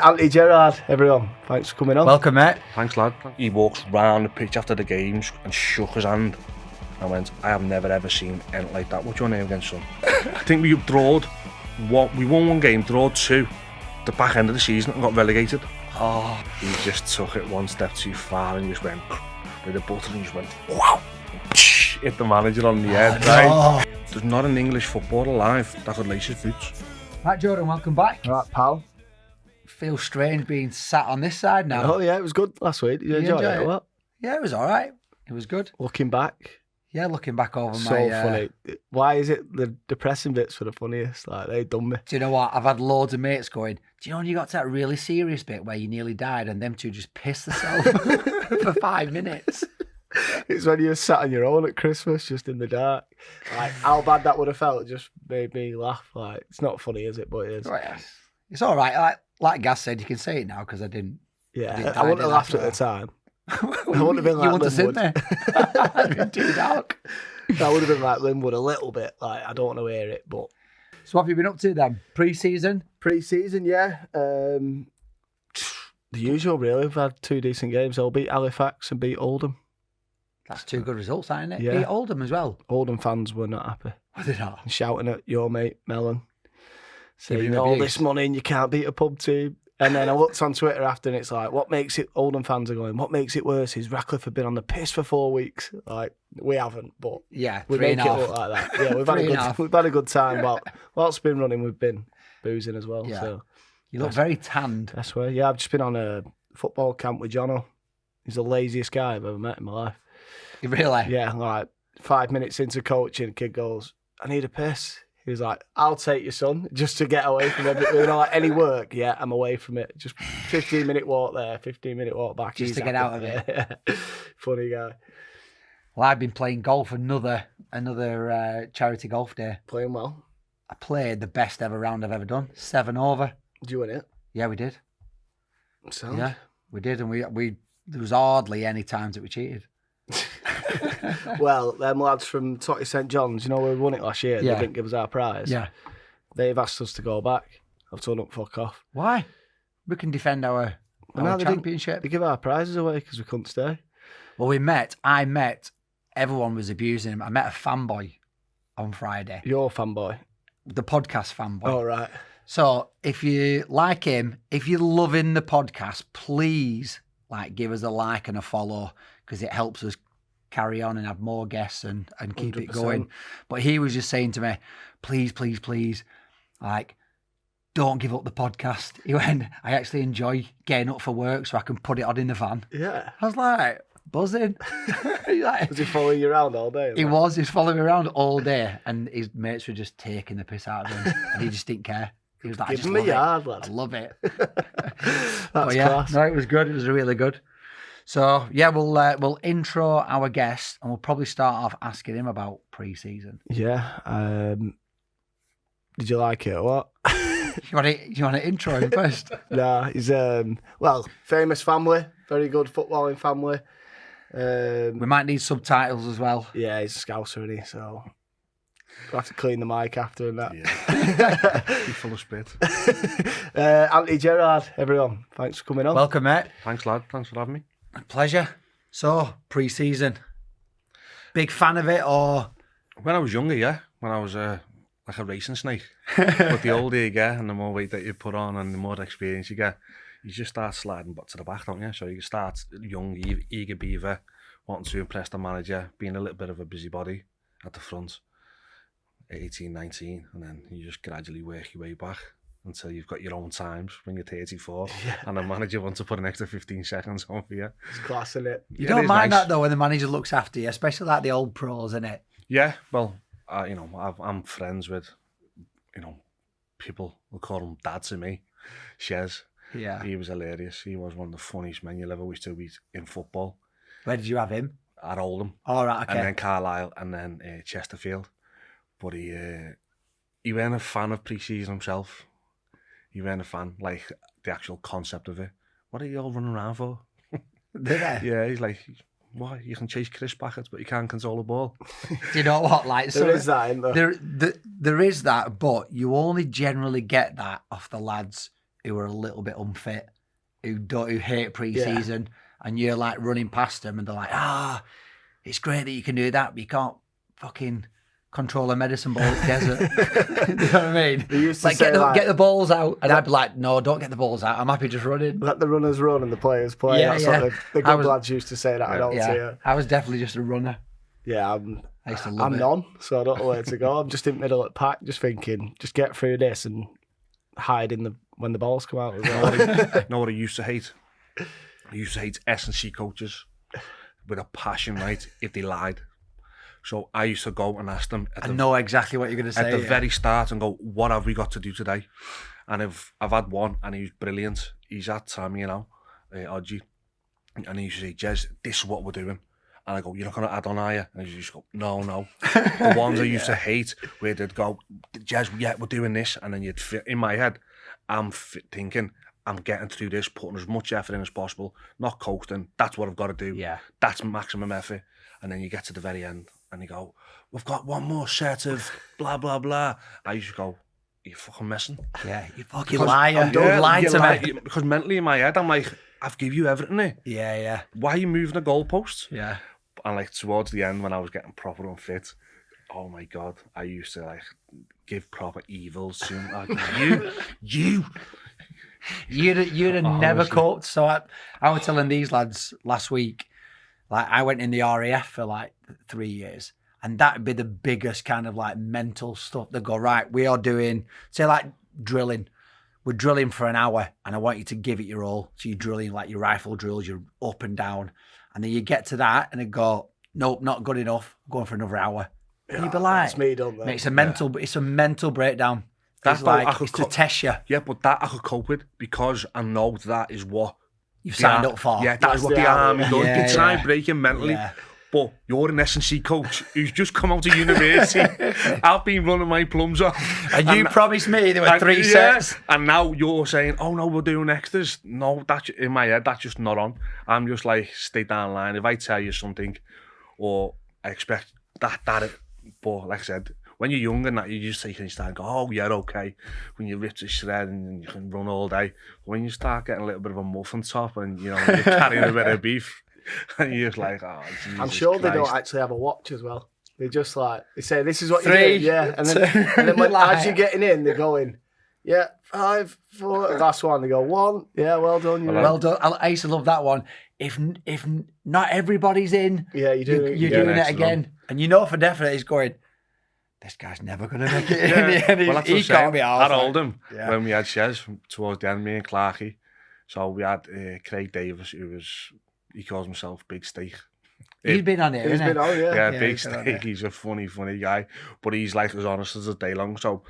Anthony Gerrard, everyone. Thanks for coming on. Welcome, mate. Thanks, lad. He walked round the pitch after the games and shook his hand. I went, I have never ever seen anything like that. What's your name again, son? I think we won one game, drawed two. The back end of the season and got relegated. Oh, He just took it one step too far and just went with the button and just went wow. Hit the manager on the head. Right? There's not an English footballer alive that could lace his boots. Right, Jordan, welcome back. All right, pal. Feels strange being sat on this side now. Oh, yeah, it was good last week. Did you enjoy it? What? Yeah, it was all right. It was good. Looking back, Yeah, looking back over so my... funny. Why is it the depressing bits were the funniest? Like, they done me. Do you know what? I've had loads of mates going, do you know when you got to that really serious bit where you nearly died and them two just pissed themselves for 5 minutes? It's when you're sat on your own at Christmas, just in the dark. Like, how bad that would have felt just made me laugh. Like, it's not funny, is it? But it is. Right, it's all right. Like Gaz said, you can say it now because I didn't. Yeah, I wouldn't have laughed at the time. I wouldn't have been like you want to sit Linwood. there? I'd been too dark. That would have been like Linwood a little bit. Like, I don't want to hear it, but... So what have you been up to then? Pre-season? Pre-season, yeah. The usual, really. We've had two decent games. They'll beat Halifax and beat Oldham. That's two good results, isn't it? Yeah. Beat Oldham as well. Oldham fans were not happy. Were they not? And shouting at your mate, Mellon. Giving Saying him all abuse. this money and you can't beat a pub team. And then I looked on Twitter after and it's like, what makes it... Oldham fans are going, what makes it worse is Radcliffe have been on the piss for 4 weeks. Like, we haven't, but... Yeah, We three make and it a half. look like that. Yeah, we've had a good time. Whilst it's been running, we've been boozing as well. Yeah. So You look very tanned. that's where. Yeah, I've just been on a football camp with Jono. He's the laziest guy I've ever met in my life. Really? Yeah, like 5 minutes into coaching, kid goes, I need a piss. He was like, I'll take your son, just to get away from everything. You know, like any work, yeah, I'm away from it. Just 15-minute walk there, 15-minute walk back. Just He's to get happy. out of it. Yeah. Funny guy. Well, I've been playing golf another charity golf day. Playing well. I played the best ever round I've ever done. 7 over. Did you win it? Yeah, we did. Sound. Yeah, we did. And we there was hardly any times that we cheated. Well, them lads from Totty St John's, you know, we won it last year. Yeah. They didn't give us our prize. Yeah. They've asked us to go back. I've told them, fuck off. Why? We can defend our Well, no, they didn't. championship. They give our prizes away because we couldn't stay. Well, I met, everyone was abusing him. I met a fanboy on Friday, You're a fanboy. the podcast fanboy. Oh, right. So if you like him, if you're loving the podcast, please give us a like and a follow because it helps us carry on and have more guests and keep it 100%. going. But he was just saying to me, please, don't give up the podcast. He went, I actually enjoy getting up for work so I can put it on in the van. Yeah. I was like, buzzing. He's like, Was he following you around all day? he's following me around all day and his mates were just taking the piss out of him and he just didn't care. He was like, Give him a yard, lad. I love it. That's But yeah, class. no, it was good. It was really good. So yeah, we'll intro our guest and we'll probably start off asking him about pre-season. Yeah. Did you like it or what? You want to intro him first? Nah, he's famous family, very good footballing family. We might need subtitles as well. Yeah, he's a Scouser, isn't he? So we'll have to clean the mic after and that. Yeah. He's full of spit. Anthony Gerrard, everyone. Thanks for coming on. Welcome, mate. Thanks, lad. Thanks for having me. Pleasure. So pre-season, big fan of it or? When I was younger, yeah. When I was like a racing snake. But the older you get and the more weight that you put on and the more experience you get, you just start sliding back to the back, don't you? So you start young, eager beaver, wanting to impress the manager, being a little bit of a busybody at the front, 18, 19, and then you just gradually work your way back until you've got your own times when you're 34 and the manager wants to put an extra 15 seconds on for you. It's class, isn't it? You It don't is mind nice. that though when the manager looks after you, especially like the old pros, innit? Yeah, well, I'm friends with, people will call him dad to me, Shez. Yeah. He was hilarious. He was one of the funniest men you'll ever wish to meet in football. Where did you have him? At Oldham, All right, okay. and then Carlisle, and then Chesterfield. But he weren't a fan of pre-season himself. He weren't a fan, like the actual concept of it. What are you all running around for? Did they? Yeah, he's like, what? You can chase crisp packets, but you can't control a ball. Do you know what? Like, There is that in there. There is that, but you only generally get that off the lads who are a little bit unfit, who hate pre-season, and you're like running past them, and they're like, it's great that you can do that, but you can't fucking control a medicine ball at desert. You know what I mean? They used to Like, say, get the balls out. And I'd be like, no, don't get the balls out. I'm happy just running. let the runners run and the players play. Yeah, That's yeah. what the good lads used to say that at Altia. I was definitely just a runner. Yeah, I used to love it. none, so I don't know where to go. I'm just in the middle of the pack, just thinking, just get through this and hide when the balls come out. As well. Know what I used to hate? I used to hate S&C coaches with a passion, right, if they lied. So I used to go and ask them I know exactly what you're going to say. at the very start and go, what have we got to do today? And I've had one, and he was brilliant. He's at Tammy, Odgie. And he used to say, Jez, this is what we're doing. And I go, you're not going to add on, are you? And he used to go, no. The ones I used to hate, where they'd go, Jez, yeah, we're doing this. And then you'd fit in my head, I'm thinking, I'm getting through this, putting as much effort in as possible, not coasting. That's what I've got to do. Yeah. That's maximum effort. And then you get to the very end, and you go, we've got one more set of blah, blah, blah. I used to go, are you fucking messing? Yeah, you fucking liar. Yeah, Lie to me. Because mentally in my head, I'm like, I've give you everything here. Yeah. Why are you moving the goalposts? Yeah. And like towards the end, when I was getting proper unfit, oh my God, I used to like give proper evils to him. Like, you. You'd have never coped. So I was telling these lads last week, like I went in the RAF for like 3 years, and that'd be the biggest kind of like mental stuff. They go, right, we are doing, say like drilling. We're drilling for an hour, and I want you to give it your all. So you're drilling like your rifle drills, you're up and down. And then you get to that, and they go, nope, not good enough. I'm going for another hour. And you'd be like, that's me done, mate, it's a mental breakdown. That's It's like, it's to test you. Yeah, but that I could cope with, because I know that is what You've signed up for. Yeah, that is what the army does. Yeah, They try and break you mentally. Yeah. But you're an S&C coach who's just come out of university. I've been running my plums off. And you promised me there were 3 sets. And now you're saying, oh no, we're doing extras. No, that's in my head, that's just not on. I'm just like, stay down the line. If I tell you something, or I expect that, but like I said, when you're young and that, you just take it and start and go, oh yeah, okay. When you rip to shred and you can run all day. When you start getting a little bit of a muffin top and you're carrying a bit of beef, and you're just like, oh, Jesus I'm sure Christ. they don't actually have a watch as well. They just like, they say, this is what you 3, do. Yeah. And then when, as you're getting in, they're going, yeah, 5, 4. Last one, they go, 1. Yeah, well done. Well done. I used to love that one. If not everybody's in, yeah, you're doing it again. And you know for definite he's going, this guy's never going to make it in the end. Well, that's he can't be out. At Oldham, when we had Shez towards the end, me and Clarkie. So we had Craig Davis, he calls himself Big Steak. He's been on it, He's been on, Yeah, Big Steak. He's a funny guy, but he's like as honest as the day long. So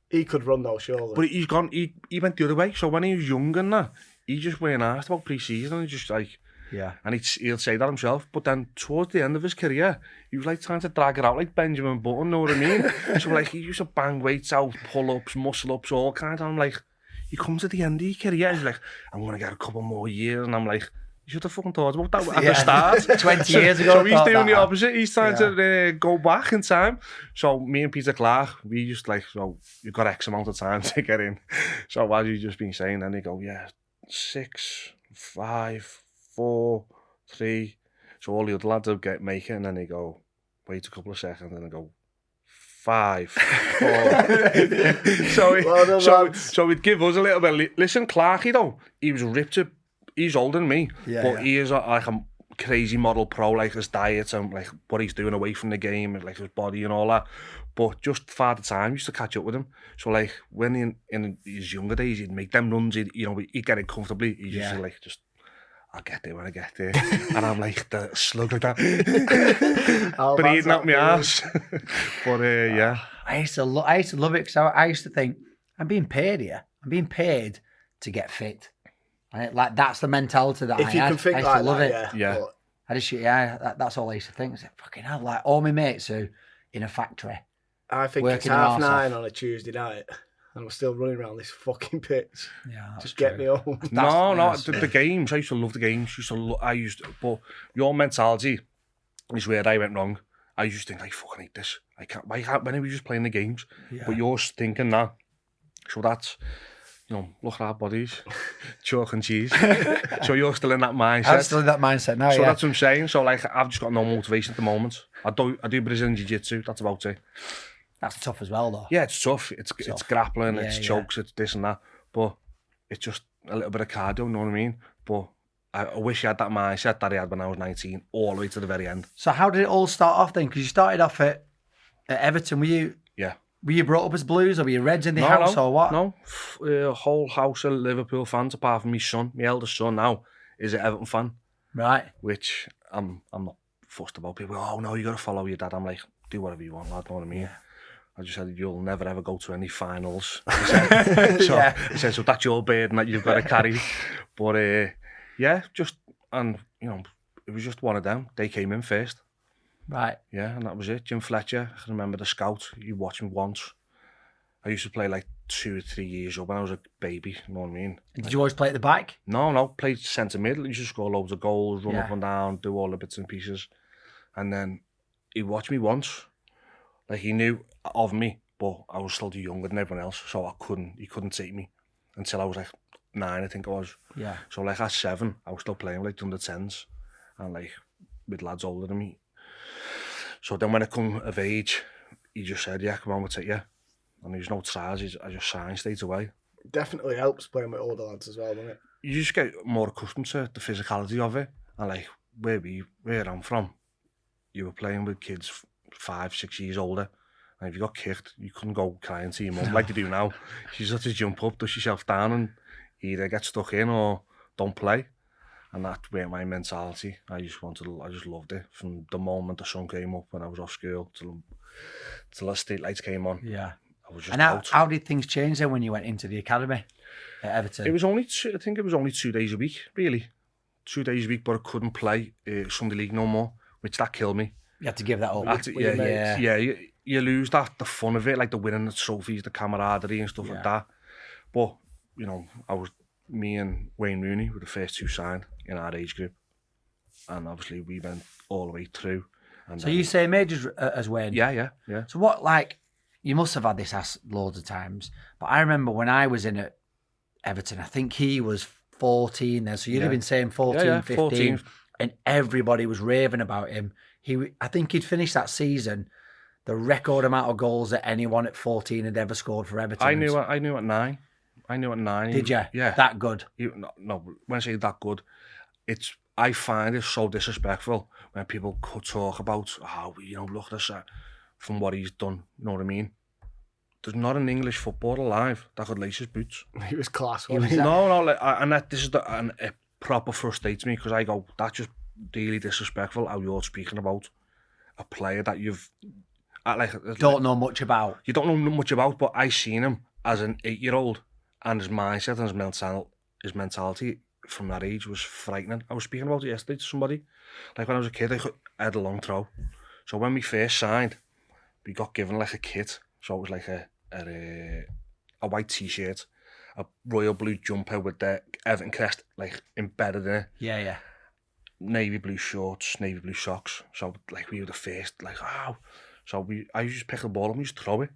he could run those shoulders. But he's gone. He went the other way. So when he was young and that, he just weren't asked about pre-season. He just like, and he'll say that himself. But then towards the end of his career, he was like trying to drag it out like Benjamin Button. Know what I mean? So like he used to bang weights out, pull-ups, muscle-ups, all kinds. And I'm like, he comes at the end of your career. He's like, I'm gonna get a couple more years, and I'm like, you should have fucking thought about that at the start. 20 years ago. So he's doing the opposite. He's trying to go back in time. So me and Peter Clark, we just like, so you've got X amount of time to get in. So as you've just been saying, then they go, 6, 5, 4, 3. So all the other lads will make it, and then they go, wait a couple of seconds, and they go, 5, 4. So he'd give us a little bit. Listen, Clarky though, he was ripped up. He's older than me, but he is like a crazy model pro, like his diet and like what he's doing away from the game and like his body and all that. But just for the time, used to catch up with him. So like when in his younger days, he'd make them runs, he'd get it comfortably. He just like, I'll get there when I get there. And I'm like the slug like that. Breathing out my ass. But I used to love it because I used to think, I'm being paid here. I'm being paid to get fit. And like that's the mentality that if you can think like love that, it. Yeah. That's all I used to think. I said, fucking hell, like all my mates who in a factory. I think it's 9:30 on a Tuesday night, and we're still running around this fucking pitch. Yeah, just get me home. The games. I used to love the games. But your mentality is where I went wrong. I used to think, I fucking hate this. I can't. Why can't? When are we just playing the games? Yeah. But you're thinking that. So look at our bodies, chalk and cheese. So you're still in that mindset. I'm still in that mindset now, So yeah. that's what I'm saying. So like, I've just got no motivation at the moment. I do Brazilian Jiu-Jitsu, that's about it. That's tough as well, though. Yeah, it's tough. It's grappling, it's chokes, it's this and that. But it's just a little bit of cardio, you know what I mean? But I wish I had that mindset that I had when I was 19, all the way to the very end. So how did it all start off then? Because you started off at Everton. Were you brought up as Blues, or were you Reds in the house, or what? No, whole house of Liverpool fans, apart from my son. My eldest son now is an Everton fan. Right. Which I'm not fussed about. People go, oh no, you got to follow your dad. I'm like, do whatever you want, lad, know what I mean? Yeah. I just said, you'll never ever go to any finals. He said, he said, so that's your burden that you've got to carry. But and it was just one of them. They came in first. Right. Yeah, and that was it. Jim Fletcher, I can remember the scout. He watched me once. I used to play like 2 or 3 years old when I was a baby, you know what I mean? Did you always play at the back? No, played centre mid. He used to score loads of goals, run up and down, do all the bits and pieces. And then he watched me once. Like, he knew of me, but I was still too younger than everyone else, so he couldn't take me until I was like 9, I think it was. Yeah. So like at 7, I was still playing like under 10s and like with lads older than me. So then when I come of age, he just said, yeah, come on, we'll take you. And there was no trials, I just signed straight away. Definitely helps playing with older lads as well, doesn't it? You just get more accustomed to the physicality of it. And like, where I'm from, you were playing with kids 5, 6 years older. And if you got kicked, you couldn't go crying to your mum like you do now. She just had to jump up, dust yourself down and either get stuck in or don't play. And that weren't my mentality. I just loved it from the moment the sun came up when I was off school till the street lights came on. Yeah. I was just and how did things change then when you went into the academy at Everton? It was only 2 days a week, really. 2 days a week, but I couldn't play Sunday League no more, which that killed me. You had to give that up. You lose the fun of it, like the winning the trophies, the camaraderie and stuff like that. But, me and Wayne Rooney were the first 2 signed in our age group. And obviously we went all the way through. And so you same age as Wayne? Yeah. So what, like, you must have had this asked loads of times, but I remember when I was in at Everton, I think he was 14 then, so you'd have been saying 14, 15, 14. And everybody was raving about him. I think he'd finished that season the record amount of goals that anyone at 14 had ever scored for Everton. I knew at 9. Did you? Yeah. That good? No, when I say that good, I find it so disrespectful when people could talk about, look at this, from what he's done, you know what I mean? There's not an English footballer alive that could lace his boots. He was class. It proper frustrates me because I go, that's just really disrespectful how you're speaking about a player that don't know much about. You don't know much about, but I seen him as an 8-year-old and his mindset and his mentality from that age was frightening. I was speaking about it yesterday to somebody. Like when I was a kid, I had a long throw. So when we first signed, we got given like a kit. So it was like a white t-shirt, a royal blue jumper with the Everton crest like embedded in it. Yeah. Navy blue shorts, navy blue socks. So like we were the first, like, wow. So I used to pick the ball up and just throw it.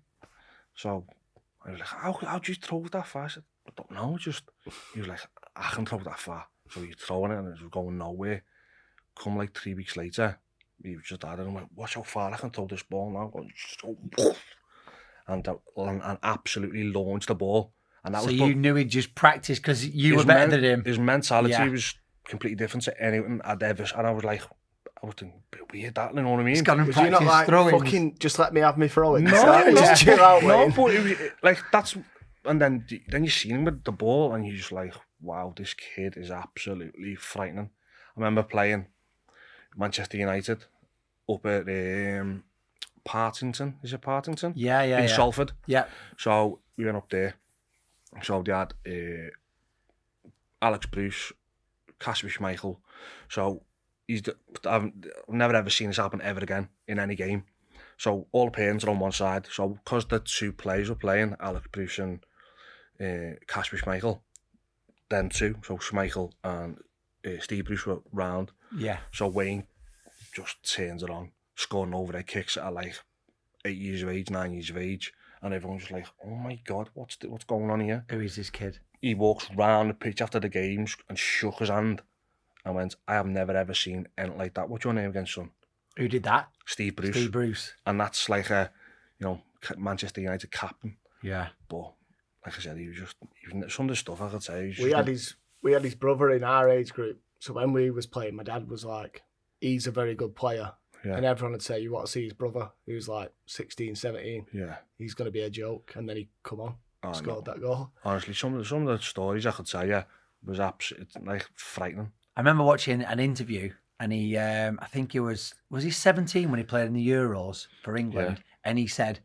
So I was like, how do you throw it that far? I said, I don't know, he was like, I can throw it that far. So you're throwing it and it was going nowhere. Come like 3 weeks later, he was just at it and went, watch how far I can throw this ball now. And absolutely launched the ball. And that so you knew he'd just practiced because you were better than him. His mentality was completely different to anyone I'd ever. And I was thinking, a bit weird that, you know what I mean? He's gone and was you not like, throwing. fucking just let me have me throwing? No, just chill out, no, but it was, like that's, and then you see him with the ball and you're just like, wow, this kid is absolutely frightening. I remember playing Manchester United up at Partington. Is it Partington? Yeah. In Salford. Yeah. So we went up there. So they had Alex Bruce, Kasper Schmeichel. So I've never ever seen this happen ever again in any game. So all the parents are on one side. So because the 2 players were playing, Alex Bruce and Kasper Schmeichel, them 2, so Schmeichel and Steve Bruce were round. Yeah. So Wayne just turns it on, scoring overhead kicks at like 8 years of age, 9 years of age. And everyone's just like, oh my God, what's going on here? Who is this kid? He walks round the pitch after the games and shook his hand and went, I have never ever seen anything like that. What's your name again, son? Who did that? Steve Bruce. Steve Bruce. And that's like a, Manchester United captain. Yeah. But like I said, he was just, even some of the stuff I could say. We had his brother in our age group. So when we was playing, my dad was like, he's a very good player. Yeah. And everyone would say, you want to see his brother, who's like 16, 17. Yeah. He's going to be a joke. And then he come on, scored that goal. Honestly, some of the stories I could tell you was absolutely like frightening. I remember watching an interview, and he, I think he was he 17 when he played in the Euros for England, and he said,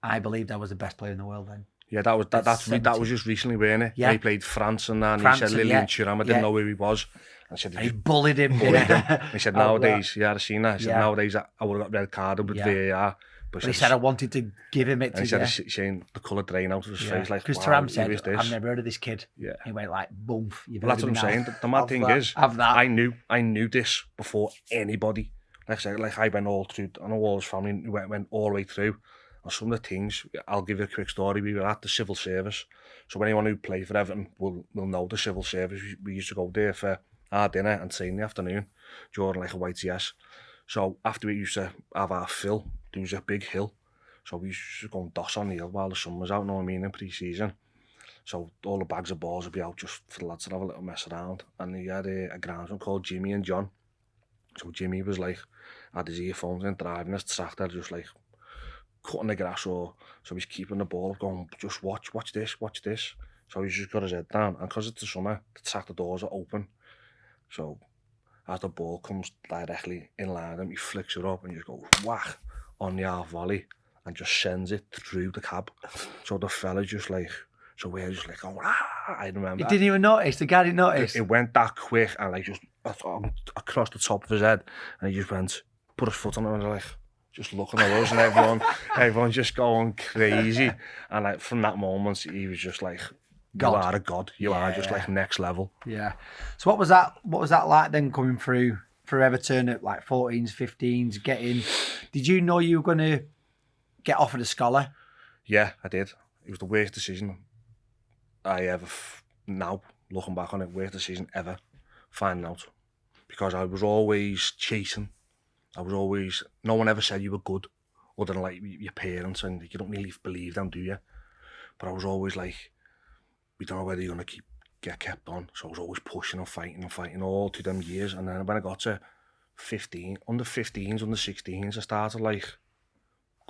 I believed I was the best player in the world then. Yeah, that was just recently, wasn't it? Yeah. He played France and then France, he said Lilian Thuram, I didn't yeah. know who he was. And He bullied him. He said nowadays, I'd seen that. He said nowadays I would have got red carded with VAR. But he said I wanted to give him it to he said he's saying the colour drain out of his face. Like, because wow, Thuram said, I've never heard of this kid. Yeah. He went like, boom. Well, that's what I'm saying. The mad thing is, I knew this before anybody. Like I said, like I went all through, I know all his family went all the way through. And some of the things, I'll give you a quick story. We were at the civil service. So anyone who played for Everton will know the civil service. We used to go there for our dinner and tea in the afternoon during like a YTS. So after we used to have our fill, there was a big hill. So we used to go and doss on the hill while the sun was out, know what I mean, in pre-season. So all the bags of balls would be out just for the lads to have a little mess around. And he had a groundsman called Jimmy and John. So Jimmy was like, had his earphones in, driving his tractor, just like cutting the grass, or so he's keeping the ball up, going, just watch this. So he's just got his head down, and because it's the summer, the tractor doors are open. So as the ball comes directly in line with him, he flicks it up and just goes whack on the half volley and just sends it through the cab. So the fella just like, so we're just like, oh, I remember. He didn't even notice. The guy didn't notice. It went that quick and like just across the top of his head, and he just went, put his foot on it, and like just looking at us, and everyone just going crazy. And like from that moment, he was just like, God. You are a god. You are just like next level. Yeah. So what was that like then, coming through Everton at like 14s, 15s, getting? Did you know you were going to get offered a scholar? Yeah, I did. It was the worst decision I ever, now looking back on it, worst decision ever finding out. Because I was always chasing. No one ever said you were good, other than like your parents, and you don't really believe them, do you? But I was always like, we don't know whether you're going to get kept on. So I was always pushing and fighting all through them years. And then when I got to 15, under 15s, under 16s, I started like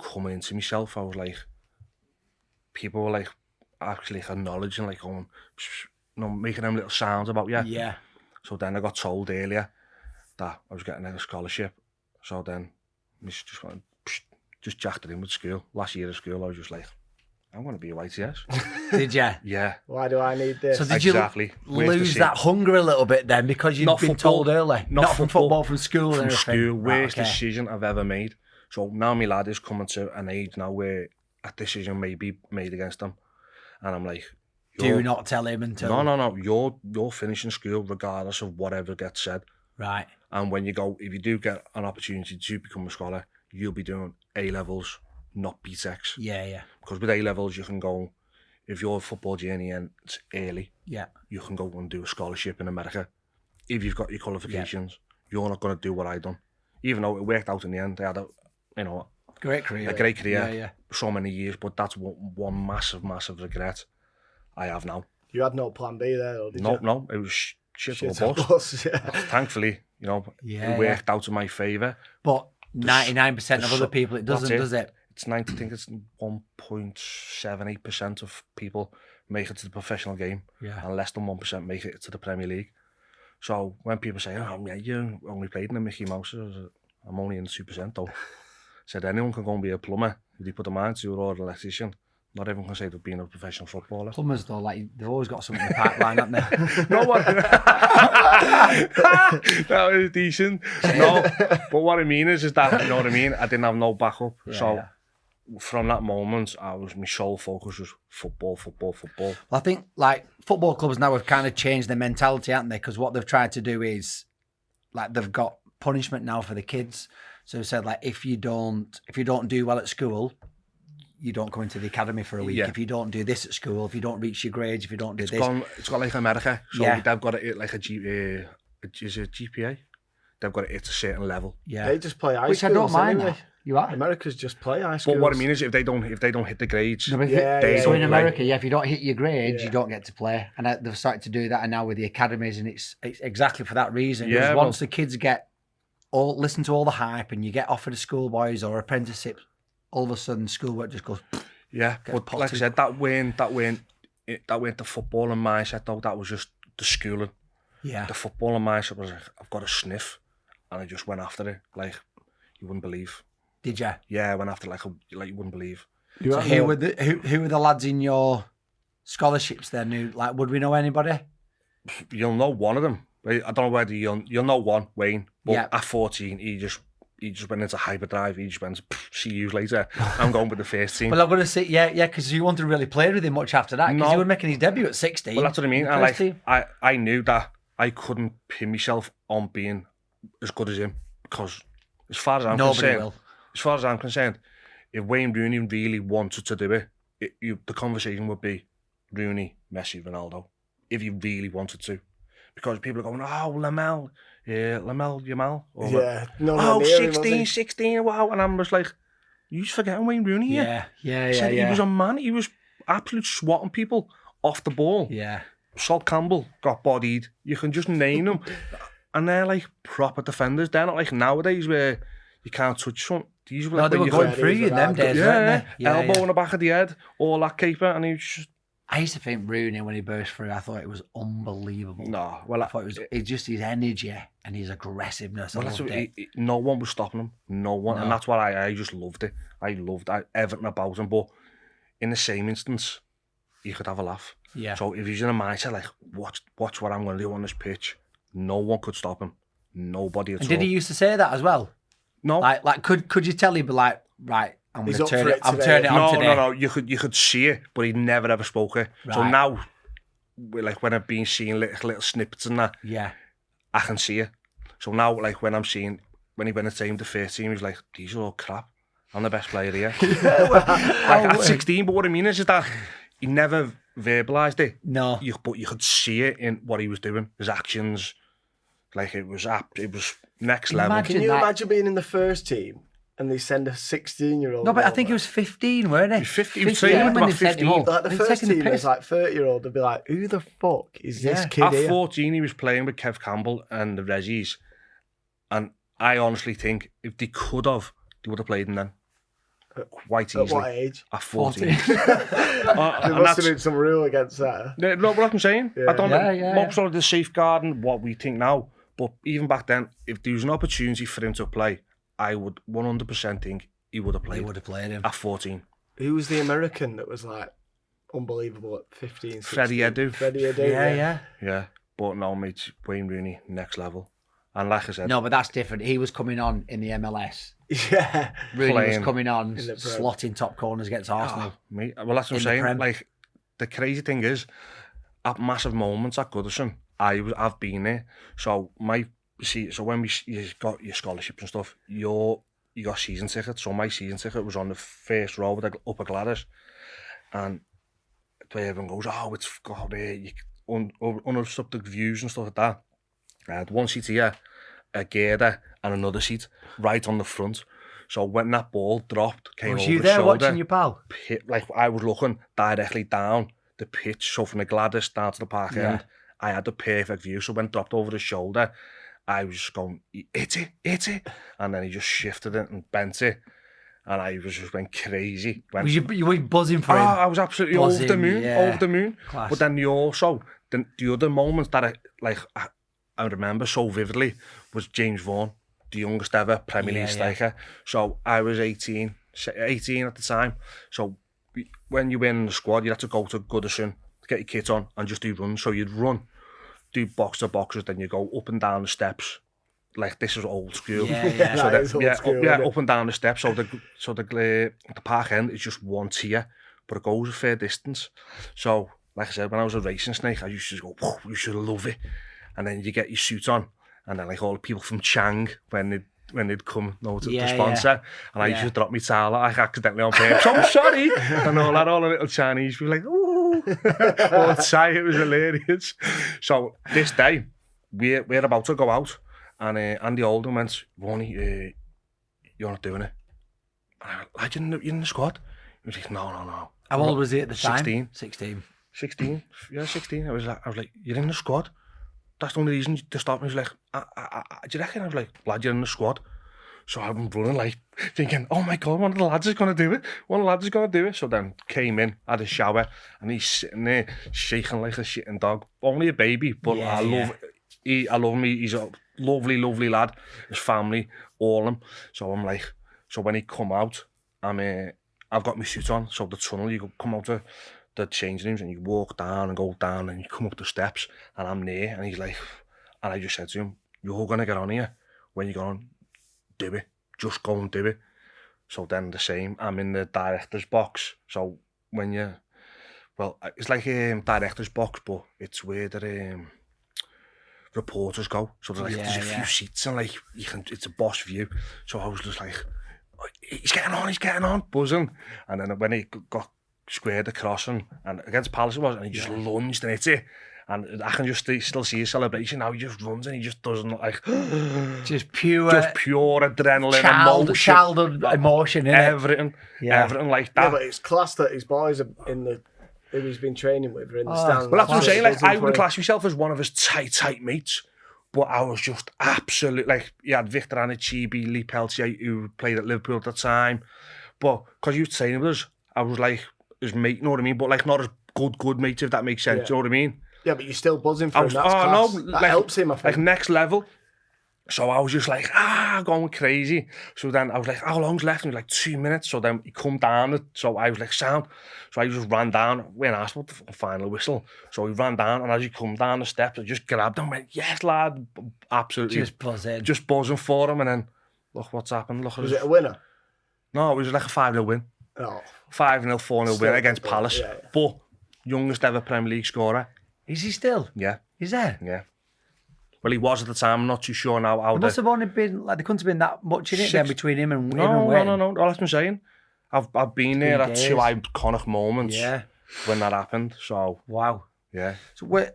coming into myself. I was like, people were like actually acknowledging, like going, making them little sounds about you. Yeah. So then I got told earlier that I was getting a scholarship. So then just jacked it in with school. Last year of school, I was just like, I'm going to be a YTS. Did you? Yeah. Why do I need this? So did you lose that hunger a little bit then, because you'd been told early? Not from football, from school and everything? From school, worst decision I've ever made. So now my lad is coming to an age now where a decision may be made against him. And I'm like, do not tell him until... No. You're finishing school regardless of whatever gets said. Right. And when you go, if you do get an opportunity to become a scholar, you'll be doing A-levels, not BTECs. Yeah. Because with A-levels, you can go, if your football journey ends early, you can go and do a scholarship in America. If you've got your qualifications, you're not going to do what I done. Even though it worked out in the end, they had a great career. A great career, so many years, but that's one massive regret I have now. You had no plan B there, or did you? No, it was shit or bust. Thankfully, it worked out in my favour. But 99% of other people, it doesn't, does it? I think it's 1.78% of people make it to the professional game, and less than 1% make it to the Premier League. So when people say, "Oh, yeah, you only played in the Mickey Mouse," I'm only in 2% though. Said anyone can go and be a plumber if they put a mind to, or an electrician. Not everyone can say they've been a professional footballer. Plumbers though, like they've always got something in the pipeline, haven't they? No one. That was decent. No, but what I mean is that, you know what I mean? I didn't have no backup. From that moment, my sole focus was football. Well, I think like football clubs now have kind of changed their mentality, haven't they? Because what they've tried to do is, like, they've got punishment now for the kids. So they said, like, if you don't do well at school, you don't come into the academy for a week, if you don't do this at school, if you don't reach your grades, if you don't do this. It's got like America. So they've got it like a GPA. They've got it at a certain level. Yeah. They just play high Which schools, I don't mind anyway. that. You are? America's just play high schools. But what I mean is, if they don't hit the grades, So in America, if you don't hit your grades, you don't get to play. And they've started to do that, and now with the academies, and it's exactly for that reason. Because once the kids listen to all the hype, and you get offered a schoolboys or apprenticeship, all of a sudden schoolwork just goes. Yeah, but like I said, that weren't the footballing mindset though. That was just the schooling. Yeah. The footballing mindset was like, I've got a sniff, and I just went after it like you wouldn't believe. Did you? Yeah, I went after like you wouldn't believe. So who were the lads in your scholarships then? Would we know anybody? You'll know one of them. I don't know whether you'll know one, Wayne. But at 14, he just went into hyperdrive. He just went, see you later. I'm going with the first team. Well, I'm going to say, because you wanted to really play with him much after that. Because he was making his debut at 16. Well, that's what I mean. And I knew that I couldn't pin myself on being as good as him. Because as far as I'm concerned, if Wayne Rooney really wanted to do it, the conversation would be Rooney, Messi, Ronaldo. If you really wanted to. Because people are going, Lamel, Yamal. Or 16, wow. And I'm just like, you just forgetting Wayne Rooney here? Yeah. He was a man. He was absolute swatting people off the ball. Yeah. Sol Campbell got bodied. You can just name them. And they're like proper defenders. They're not like nowadays where you can't touch something. These were they were going through you in them days, weren't they? Elbow in the back of the head, all that caper, and he was just... I used to think Rooney, when he burst through, I thought it was unbelievable. No, well... I thought it's just his energy and his aggressiveness. Well, no one was stopping him. No one. No. And that's why I just loved it. I loved everything about him. But in the same instance, you could have a laugh. Yeah. So if he's in a mindset like, watch what I'm going to do on this pitch, no one could stop him. Nobody at all. And did he used to say that as well? No. Like could you tell he'd be like, right, I'm turning it on today. No. You could see it, but he never ever spoke it. Right. So now, like when I've been seeing little snippets and that, I can see it. So now, like when he went to team the first team, he's like, these are all crap. I'm the best player here. At 16, but what I mean is that he never verbalised it. No. But you could see it in what he was doing, his actions. Like it was next level. Can you imagine being in the first team and they send a 16-year-old? No, but I think he was 15, weren't he? He was 15 when they sent him like the first team is like 30-year-old. They'd be like, who the fuck is this kid At here? 14, he was playing with Kev Campbell and the Reggies. And I honestly think if they could have, they would have played him then. Quite easily. At what age? At 14. There must have been some rule against that. No, what I'm saying? Yeah. I don't know. Most of the safeguarding, what we think now. But even back then, if there was an opportunity for him to play, I would 100% think he would have played. He would have played him. At 14. Who was the American that was like unbelievable at 15, 16? Freddie Adu. Yeah. But no, mate, Wayne Rooney, next level. And like I said... No, but that's different. He was coming on in the MLS. Yeah. Rooney was coming on, slotting top corners against Arsenal. Mate, well, that's what I'm saying. Like, the crazy thing is, at massive moments at Goodison, I've been there. So when you got your scholarships and stuff, you got season tickets. So my season ticket was on the first row with the upper Gladys, and the way everyone goes, it's got unobstructed views and stuff like that. I had one seat here, a girder, and another seat right on the front. So when that ball dropped, came over the shoulder. Was you there watching your pal? Like I was looking directly down the pitch, so from the Gladys down to the park end. I had the perfect view, so when it dropped over his shoulder, I was just going, hit it, and then he just shifted it and bent it, and I was just went crazy. You were buzzing for him? I was absolutely over the moon. Class. But then the other moments that I remember so vividly was James Vaughan, the youngest ever Premier League striker. So I was 18 at the time. So when you were in the squad, you had to go to Goodison, get your kit on and just do runs. So you'd run, do box to boxes, then you go up and down the steps. Like this is old school. Up and down the steps. So the park end is just one tier, but it goes a fair distance. So like I said, when I was a racing snake, I used to go, you should love it. And then you get your suit on, and then like all the people from Chang, when when they'd come to Yeah, the sponsor, and I used to drop my towel like accidentally on purpose. I'm sorry, and all the little Chinese were like, "Ooh," all tight. It was hilarious. So this day, we're about to go out, and Andy Oldham went, "Ronnie, you're not doing it." And I went, "Lad, you're in the squad." He was like, "No." How old was he at the time? 16. 16. Yeah, 16. I was like, "You're in the squad." That's the only reason to stop me. He was like, "Do you reckon?" I was like, "Lad, you're in the squad." So I'm running like thinking, "Oh my God, one of the lads is going to do it. One of the lads is going to do it." So then came in, had a shower, and he's sitting there shaking like a shitting dog. Only a baby, but I love him. He's a lovely, lovely lad. His family, Oldham. So I'm like, so when he come out, I've got my suit on. So the tunnel, you come out to the changing rooms and you walk down and go down and you come up the steps and I'm there and he's like, and I just said to him, "You're going to get on here. When you get on, do it. Just go and do it." So then the same, I'm in the director's box. So when it's like a director's box, but it's where the reporters go. So there's a few seats and like it's a boss view. So I was just like, he's getting on, buzzing. And then when he got squared across and against Palace it was, and he just lunged and hit it. And I can just still see his celebration now. He just runs and he just doesn't like just pure adrenaline, childhood emotion, everything like that. Yeah, but it's class that his boys are who he's been training with are in the stands. Well, that's what I'm saying. Like I would class myself as one of his tight mates, but I was just absolutely like, he had Victor Anichibi, Lee Peltier, who played at Liverpool at the time. But because you were training with us, I was like his mate, you know what I mean? But like not as good mate, if that makes sense. You know what I mean? Yeah, but you're still buzzing for him. That's class. No, that helps him, I think. Like next level. So I was just like, going crazy. So then I was like, "How long's left?" And he was like, 2 minutes. So then he come down. So I was like, "Sound." So I just ran down. We asked what the final whistle. So he ran down, and as he come down the steps, I just grabbed him and went, "Yes, lad." Absolutely. Just buzzing for him. And then, look what's happened. Was it a winner? No, it was like a 5-0 win. Oh. 5-0, 4-0 win against Palace. Yeah. But youngest ever Premier League scorer. Is he still? Yeah. Is there? Yeah. Well, he was at the time. I'm not too sure now how. There must have only been like there couldn't have been that much in it then between him and No. Wayne. That's what I'm saying. I've been there at 2 iconic moments when that happened. So wow. Yeah. So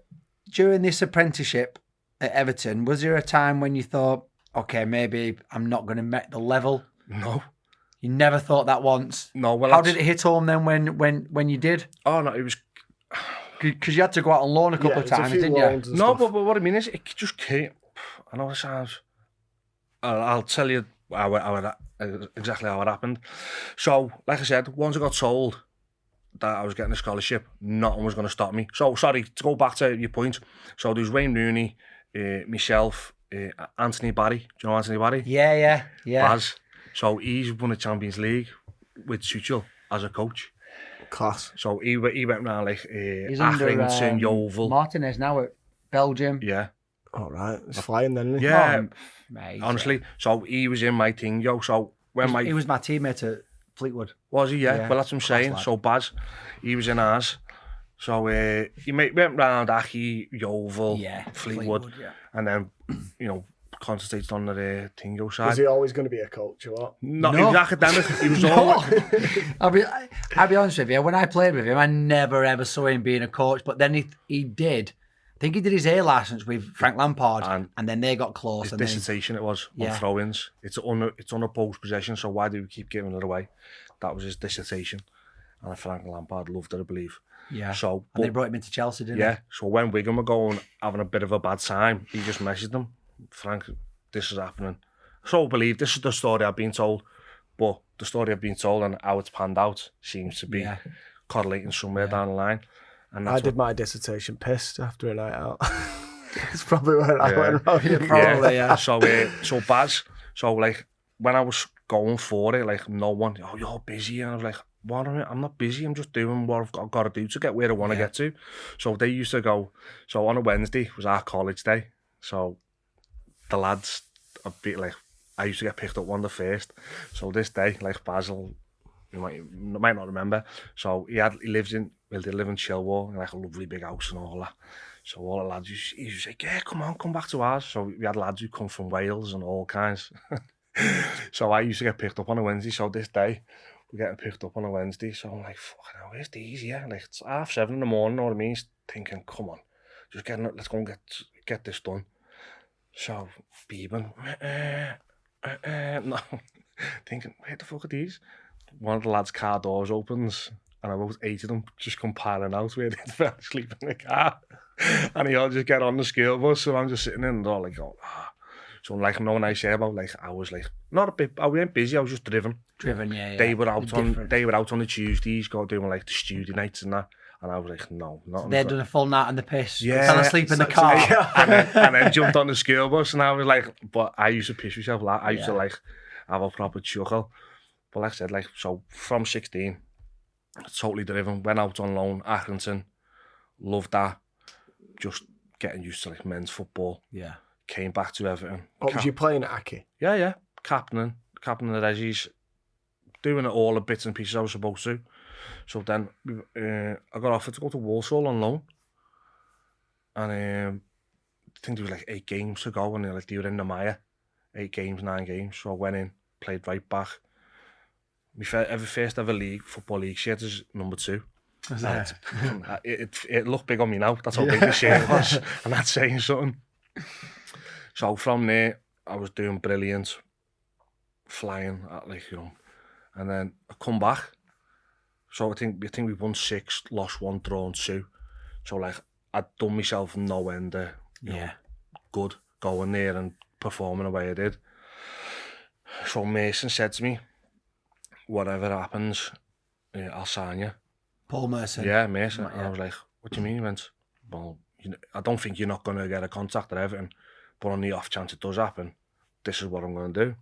during this apprenticeship at Everton, was there a time when you thought, okay, maybe I'm not going to make the level? No. You never thought that once? No. Well, how did it hit home then when you did? Oh no, it was. Because you had to go out on loan a couple of times, didn't you? No, but what I mean is, it just came. I know it sounds. I'll tell you exactly how it happened. So, like I said, once I got told that I was getting a scholarship, nothing was going to stop me. So, sorry, to go back to your point. So, there's Wayne Rooney, myself, Anthony Barry. Do you know Anthony Barry? Yeah. Baz. So, he's won the Champions League with Tuchel as a coach. Class. So he went around like Accrington, Yeovil. Martinez now at Belgium. Yeah. All right, it's flying then. Isn't it? Yeah, mate, honestly. So he was in my thing, So when he was my teammate at Fleetwood. Was he? Yeah. Well, that's what I'm saying. So Baz, he was in ours. So he went round Aki, Yeovil, Fleetwood, and then concentrated on the Tingo side. Was he always going to be a coach or what? No, he was academic. He was all. I'll be honest with you. When I played with him, I never ever saw him being a coach. But then he did. I think he did his A licence with Frank Lampard, and then they got close. His dissertation it was on throw-ins. It's unopposed possession, so why do we keep giving it away? That was his dissertation, and Frank Lampard loved it, I believe. Yeah. So and they brought him into Chelsea, didn't they? Yeah. So when Wigan were having a bit of a bad time, he just messaged them. Frank, this is happening. So I believe this is the story I've been told, but the story I've been told and how it's panned out seems to be correlating somewhere down the line. And I did my dissertation pissed after a night out. It's probably where I went wrong. Probably, yeah. So Baz, so like when I was going for it, like no one, "Oh, you're busy," and I was like, "What? I'm not busy. I'm just doing what I've got to do to get where I want to get to." So they used to go. So on a Wednesday was our college day. So the lads, I used to get picked up one of the first. So this day, like Basil, you might not remember. So they live in Chilwell, like a lovely big house and all that. So all the lads, he used to say, "Yeah, come back to ours." So we had lads who come from Wales and all kinds. So I used to get picked up on a Wednesday. So this day, we're getting picked up on a Wednesday. So I'm like, fucking hell, where's these? Yeah, like it's 7:30 in the morning. Know what I mean? Thinking, come on, just let's go and get this done. So beeping, no, thinking, where the fuck are these? One of the lads' car doors opens, and about 8 of them just come piling out where they fell asleep in the car. And they all just get on the school bus, so I'm just sitting in, and they're all like, oh. So like, no nice air about, like, I was like, not a bit, I weren't busy, I was just driven. Yeah. They were out on the Tuesdays, doing like the studio nights and that. And I was like, no, not. So they'd done a full night on the piss. Yeah. Fell asleep in the car. and then jumped on the school bus, and I was like, but I used to piss myself. I used to like have a proper chuckle. But like I said, like, so from 16, totally driven, went out on loan, Accrington, loved that. Just getting used to like men's football. Yeah. Came back to Everton. What was you playing at Aki? Yeah. Captaining the Reggies, doing it all the bits and pieces I was supposed to. So then I got offered to go to Walsall on loan. And I think there was like 8 games to go, and they were in the mire. 8 games, 9 games. So I went in, played right back. My first ever football league shirt is number 2. It looked big on me now. That's how big the shirt was, and that's saying something. So from there, I was doing brilliant, flying at and then I come back. So I think we won 6, lost 1, drawn 2. So like I'd done myself no end of good going there and performing the way I did. So Mason said to me, whatever happens, I'll sign you. Paul Merson. Yeah, Mason. And I was like, what do you mean? He went, well, I don't think you're not going to get a contact at Everton, but on the off chance it does happen, this is what I'm going to do.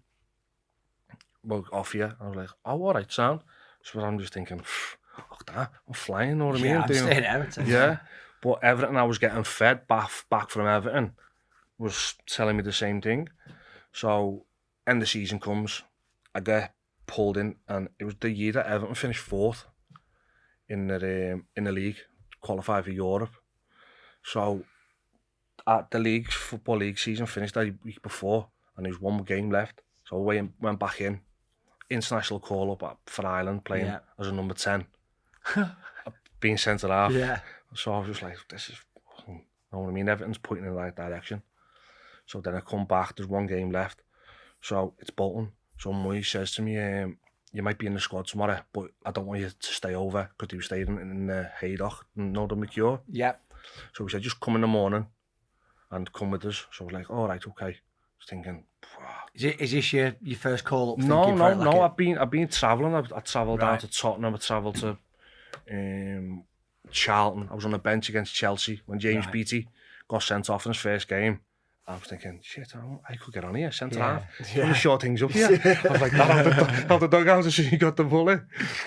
Well, off you. I was like, oh, all right, sound. So I'm just thinking, look that, I'm flying, you know what I mean? I'm staying at Everton. Yeah. But Everton, I was getting fed back from Everton, was telling me the same thing. So, end of season comes, I get pulled in, and it was the year that Everton finished 4th in the league, qualified for Europe. So, at the football league season finished the week before, and there was 1 game left. So I went back in, international call up for Ireland, playing as a number 10, being centre half. Yeah. So I was just like, this is, you know what I mean? Everton's pointing in the right direction. So then I come back, there's 1 game left. So it's Bolton. So Moyes says to me, you might be in the squad tomorrow, but I don't want you to stay over, because he was staying in the Haydock, Northern McCure. Yeah. So he said, just come in the morning and come with us. So I was like, all right, okay. I was thinking, wow. Is this your first call up? No. I've been travelling. I travelled down to Tottenham. I travelled to Charlton. I was on the bench against Chelsea when James Beattie got sent off in his first game. I was thinking, shit, I could get on here, centre half. I'm gonna short things up here. I was like, that out the dugout as soon as you got the bullet.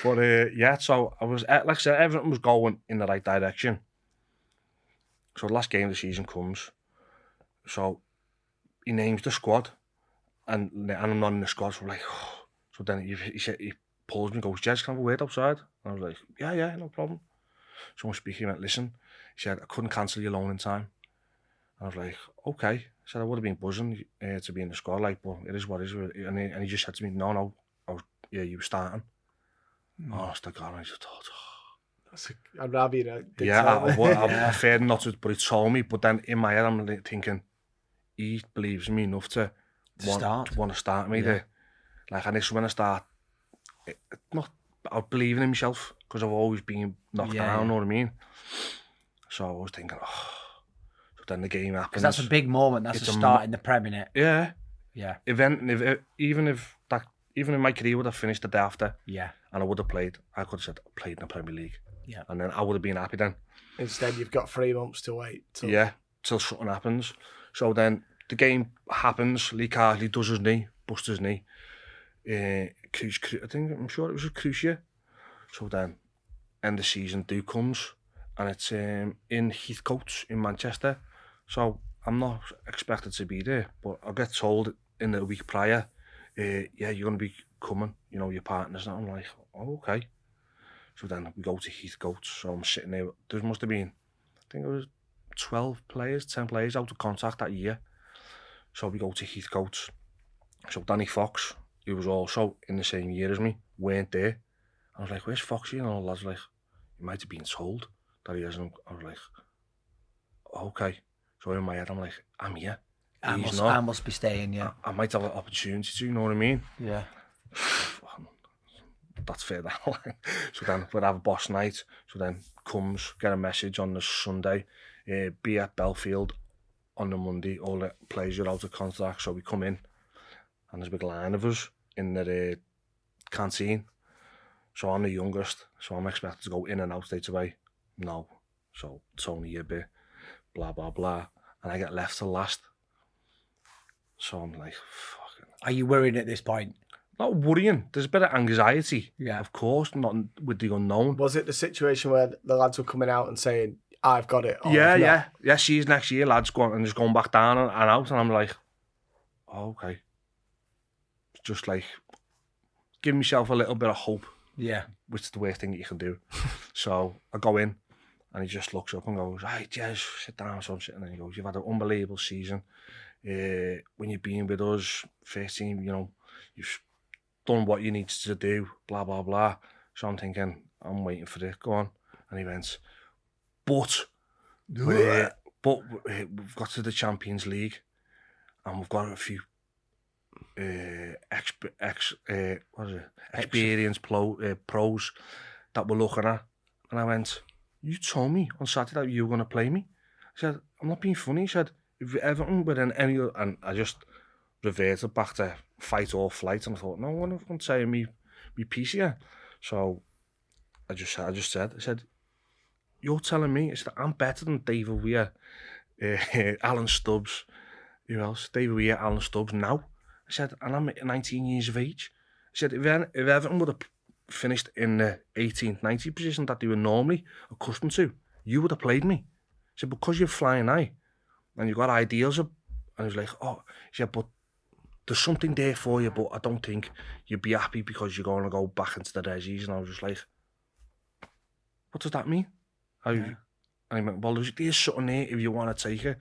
But so I was, like I said, everything was going in the right direction. So the last game of the season comes. So he names the squad, and I'm not in the squad. So I'm like, oh. So then he pulls me and goes, Jez, can I have a word outside? And I was like, yeah, no problem. So I'm speaking, he went, listen. He said, I couldn't cancel your loan in time. And I was like, okay. He said, I would have been buzzing to be in the squad, like, but it is what it is. And he just said to me, no, you were starting. Oh, the God, I just thought, I'd rather you know. I feared not to, but he told me. But then in my head, I'm thinking, he believes in me enough to want to start me there. Like, and this is when I start, I believe in himself, because I've always been knocked down, you know what I mean? So I was thinking, so then the game happens. Because that's a big moment, that's a start in the Prem, innit? Yeah. Even if my career would have finished the day after, and I would have played, I could have said, I played in the Premier League. Yeah. And then I would have been happy then. Instead, you've got 3 months to wait. Till something happens. So then the game happens, Lee Carsley does his knee, busts his knee. I'm sure it was a cruciate. So then, end of season comes, and it's in Heathcote in Manchester. So I'm not expected to be there, but I get told in the week prior, you're going to be coming, your partners. And I'm like, oh, okay. So then we go to Heathcote. So I'm sitting there. There must have been, I think it was 10 players out of contract that year. So we go to Heathcote. So Danny Fox, who was also in the same year as me, weren't there. I was like, where's Foxy? And all the lads were like, he might have been told that he hasn't. I was like, okay. So in my head, I'm like, I'm here. I must be staying, yeah. I might have an opportunity to, you know what I mean? Yeah. That's fair down. So then we'd have a boss night. So then get a message on the Sunday, be at Belfield on the Monday. All the players are out of contract. So we come in and there's a big line of us in the canteen. So I'm the youngest. So I'm expected to go in and out straight away. No. So it's only a bit, blah, blah, blah. And I get left to last. So I'm like, fucking. Are you worried at this point? Not worrying. There's a bit of anxiety. Yeah. Of course, not with the unknown. Was it the situation where the lads were coming out and saying, I've got it? Yeah. She's next year, lads, just going back down and out. And I'm like, oh, okay. Just like, give myself a little bit of hope. Yeah. Which is the worst thing that you can do. So I go in and he just looks up and goes, hey, Jez, sit down. So I'm sitting there and he goes, you've had an unbelievable season. When you've been with us, first team, you know, you've done what you need to do, blah, blah, blah. So I'm thinking, I'm waiting for it, go on. And he went, but we've got to the Champions League and we've got a few experienced pros that we're looking at. And I went, you told me on Saturday that you were going to play me. I said, I'm not being funny. He said, if Everton were in any, and I just reverted back to fight or flight, and I thought, no, I'm going to say me piece here. So I said, you're telling me, I said, I'm better than David Weir, Alan Stubbs, who else? David Weir, Alan Stubbs now. I said, and I'm 19 years of age. I said, if Everton would have finished in the 18th, 19th position that they were normally accustomed to, you would have played me. I said, because you're flying high and you've got ideals up. And he was like, oh, he said, but there's something there for you, but I don't think you'd be happy because you're going to go back into the resis. And I was just like, what does that mean? And he went, well, there's something there if you want to take it.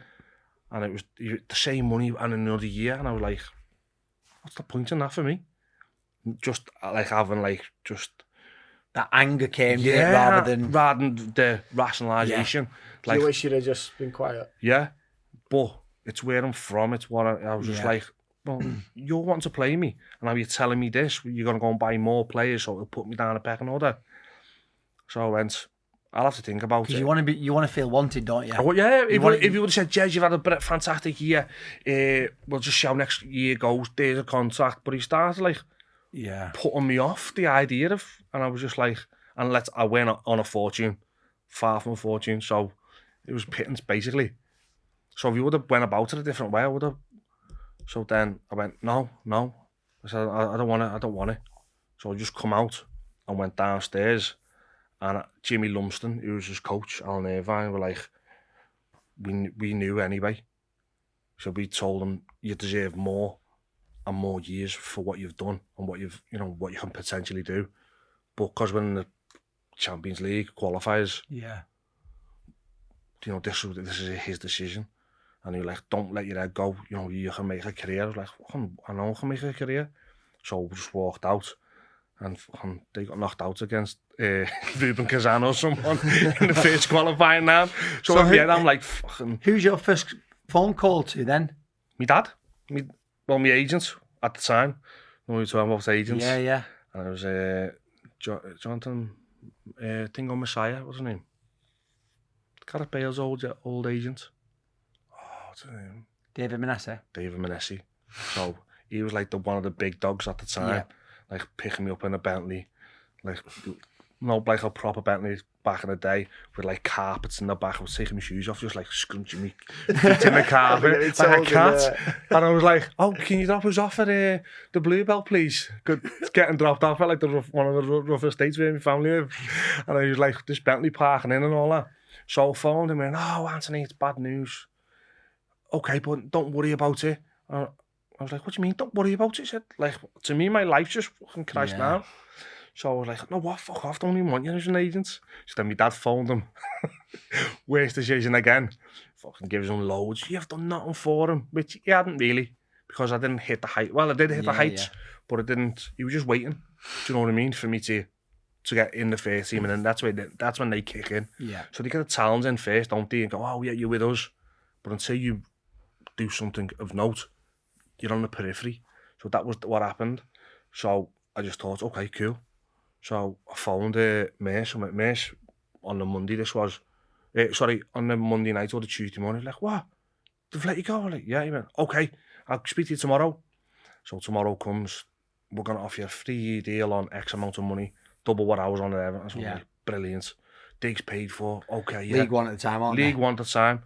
And it was the same money and another year. And I was like, what's the point in that for me? Just like having like just that anger came to it rather than the rationalisation. Like, you wish you'd have just been quiet. Yeah, but it's where I'm from. It's what I was just like, well, you're wanting to play me, and now you're telling me this. You're gonna go and buy more players, so it'll put me down a pecking order. So I went, I'll have to think about it. You want to feel wanted, don't you? Yeah. If you would have said, Jez, you've had a fantastic year. We'll just see how next year goes. There's a contract, but he started like. Yeah, putting me off the idea of, and I was just like, I went on a fortune, far from a fortune, so it was pittance basically. So if you would have went about it a different way, I would have. So then I went, no. I said, I don't want it. So I just come out and went downstairs, and Jimmy Lumsden, who was his coach, Alan Irvine, were like, we knew anyway. So we told him, you deserve more. And more years for what you've done and what you can potentially do, but because we're in the Champions League qualifiers, this is his decision, and he was like, don't let your head go. You can make a career. I was like, I know I can make a career. So we just walked out, and they got knocked out against Ruben Kazan or someone in the first qualifying round. So I'm like, fucking. Who's your first phone call to then? My dad. Well, my agent at the time. We were talking about agents. Yeah. And it was Jonathan Tingo Messiah, what's his name? Gareth Bale's old agent. Oh, what's his name? David Moyes. So he was like one of the big dogs at the time. Like picking me up in a Bentley. Like a proper Bentley back in the day with like carpets in the back. I was taking my shoes off, just like scrunching me feet in the carpet like a cat. And I was like, oh, can you drop us off at the Bluebell, please? Getting dropped off at like one of the roughest states where my family live. And I was like, this Bentley parking in and all that. So I phoned him and, oh, Anthony, it's bad news. Okay, but don't worry about it. I was like, what do you mean, don't worry about it? He said, like, to me, my life's just fucking crashed now. So I was like, no, what, fuck off, don't even want you as an agent. So then my dad phoned him. Worst decision again. Fucking gives him loads. You have done nothing for him, which he hadn't really, because I didn't hit the height. Well, I did hit the heights, but I didn't. He was just waiting. Do you know what I mean? For me to get in the first team, and then that's when they kick in. Yeah. So they get the talents in first, don't they? And go, oh yeah, you're with us. But until you do something of note, you're on the periphery. So that was what happened. So I just thought, okay, cool. So I phoned Mace. I'm like, Mace, on the Monday, on the Monday night or the Tuesday morning, like, what? They've let you go? I'm like, yeah. He went, okay, I'll speak to you tomorrow. So tomorrow comes, we're going to offer you a 3-year deal on X amount of money, double what I was on at Everton. So I'm like, brilliant. Digs paid for, okay, yeah. League One at the time, aren't League One at the time.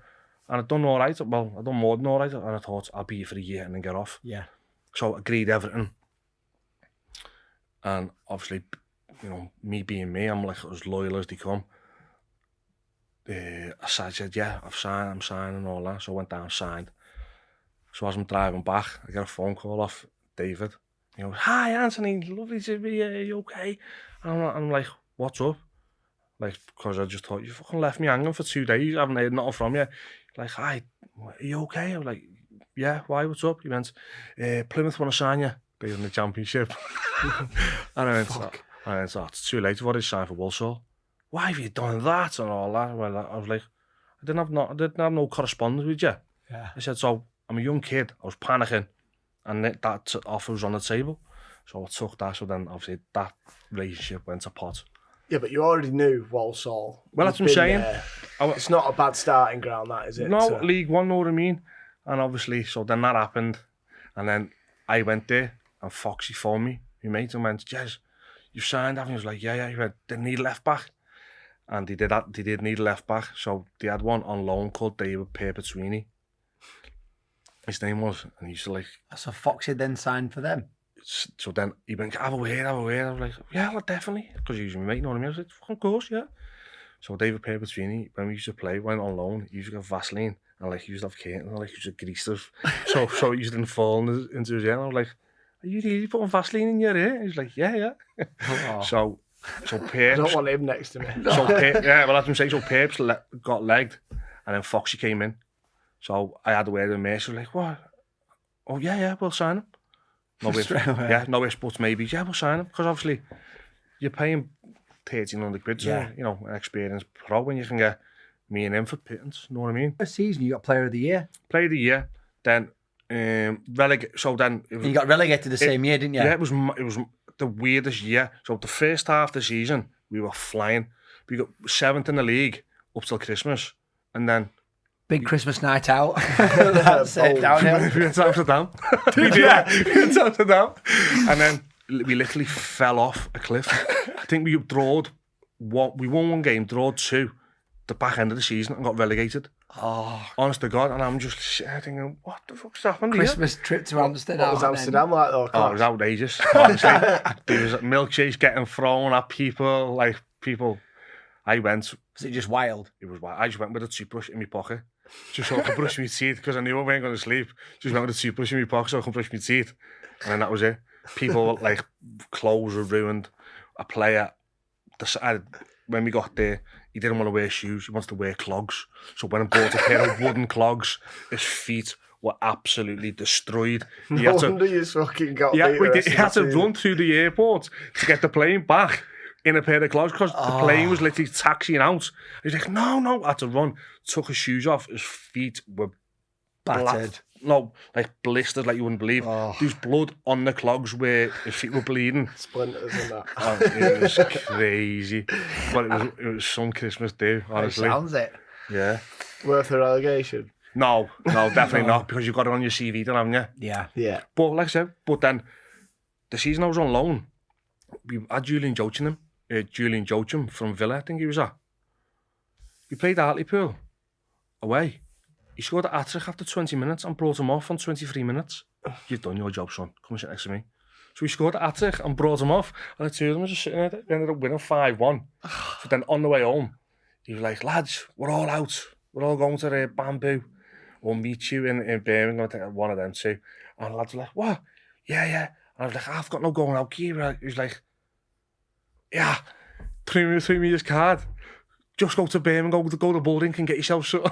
And I'd done all right. Well, I'd done more than all right. And I thought, I'll be here for a year and then get off. Yeah. So I agreed Everton. And obviously, you know, me being me, I'm like as loyal as they come. I said, yeah, I'm signing and all that. So I went down, signed. So as I'm driving back, I get a phone call off David. He goes, hi Anthony, lovely to be here, you okay? And I'm like, what's up? Like, because I just thought, you fucking left me hanging for 2 days, I haven't heard nothing from you. Like, hi, are you okay? I'm like, yeah, why, what's up? He went, Plymouth want to sign you. They're in the Championship. And I went, oh, it's too late, I've already signed for Walsall. Why have you done that and all that? Well, I was like, I didn't have no correspondence with you. Yeah. I said, so I'm a young kid, I was panicking, and that offer was on the table. So I took that, so then obviously that relationship went to pot. Yeah, but you already knew Walsall. Well, that's what I'm saying. It's not a bad starting ground, that, is it? No, League One, know what I mean? And obviously, so then that happened, and then I went there, and Foxy phoned me, my mate, and went, Jez, you signed, haven't you? I was like, yeah. He went, they need left back. And they did need a left back, so they had one on loan called David Perpetuini. His name was, and he used to like... So Foxy then signed for them? So then he went, have a word. I was like, yeah, well, definitely. Because he was my mate, you know what I mean? I was like, of course, yeah. So David Perpetuini, when we used to play, went on loan, he used to get Vaseline, and like he used to have curtains, and like he used to grease us. so he used to fall into his ear, and I was like, are you really putting Vaseline in your ear? He was like, yeah. Oh. So Perps... I don't want him next to me. So yeah, well, that's what I'm saying. So Perps got legged, and then Foxy came in. So I had to wear the mace. I was like, what? Oh, yeah, we'll sign him. No ifs, buts, maybe. Yeah, we'll sign him. Because obviously, you're paying 1,300 quid to, you know, an experienced pro when you can get me and him for pittance. You know what I mean? First season, you got Player of the Year. Player of the Year. Then, so then... You got relegated the same year, didn't you? Yeah, it was the weirdest year. So the first half of the season, we were flying. We got 7th in the league up till Christmas. And then... Big Christmas night out. That's it, downhill. We went to Amsterdam. We went to Amsterdam. And then we literally fell off a cliff. I think we won one game, drawed 2, the back end of the season, and got relegated. Oh. Honest to God. And I'm just thinking, what the fuck's happened here? Christmas trip to Amsterdam. What was Amsterdam like, though? Oh, it was outrageous, honestly. There was milkshakes getting thrown at people, I went... Was it just wild? It was wild. I just went with a toothbrush in my pocket, just so I could brush my teeth, because I knew I wasn't going to sleep. Just went with a toothbrush in my pocket so I could brush my teeth. And then that was it. People, clothes were ruined. A player decided, when we got there, he didn't want to wear shoes, he wants to wear clogs. So when I bought a pair of wooden clogs, his feet were absolutely destroyed. No wonder you fucking got beat. He had to run through the airport to get the plane back in a pair of clogs, because the plane was literally taxiing out. He's like, no, I had to run. Took his shoes off, his feet were battered. Blistered like you wouldn't believe. There's blood on the clogs where his feet were bleeding. Splinters and that. It was crazy. But it was some Christmas day, honestly. It sounds it. Yeah. Worth a relegation? No, definitely not, because you've got it on your CV, don't haven't you? Yeah. But like I said, then the season I was on loan, we had Julian Joachim from Villa, I think he was at. We played Hartlepool away. He scored a hat-trick after 20 minutes and brought him off on 23 minutes. You've done your job, son. Come and sit next to me. So we scored a hat-trick and brought him off, and the two of them were just sitting there. We ended up winning 5-1. So then on the way home, he was like, lads, we're all out. We're all going to the Bamboo. We'll meet you in Birmingham. I think one of them too. And the lads were like, what? Yeah. And I was like, I've got no going out gear. He was like, yeah, threw me his card. Just go to Birmingham, go to Bullring and get yourself something.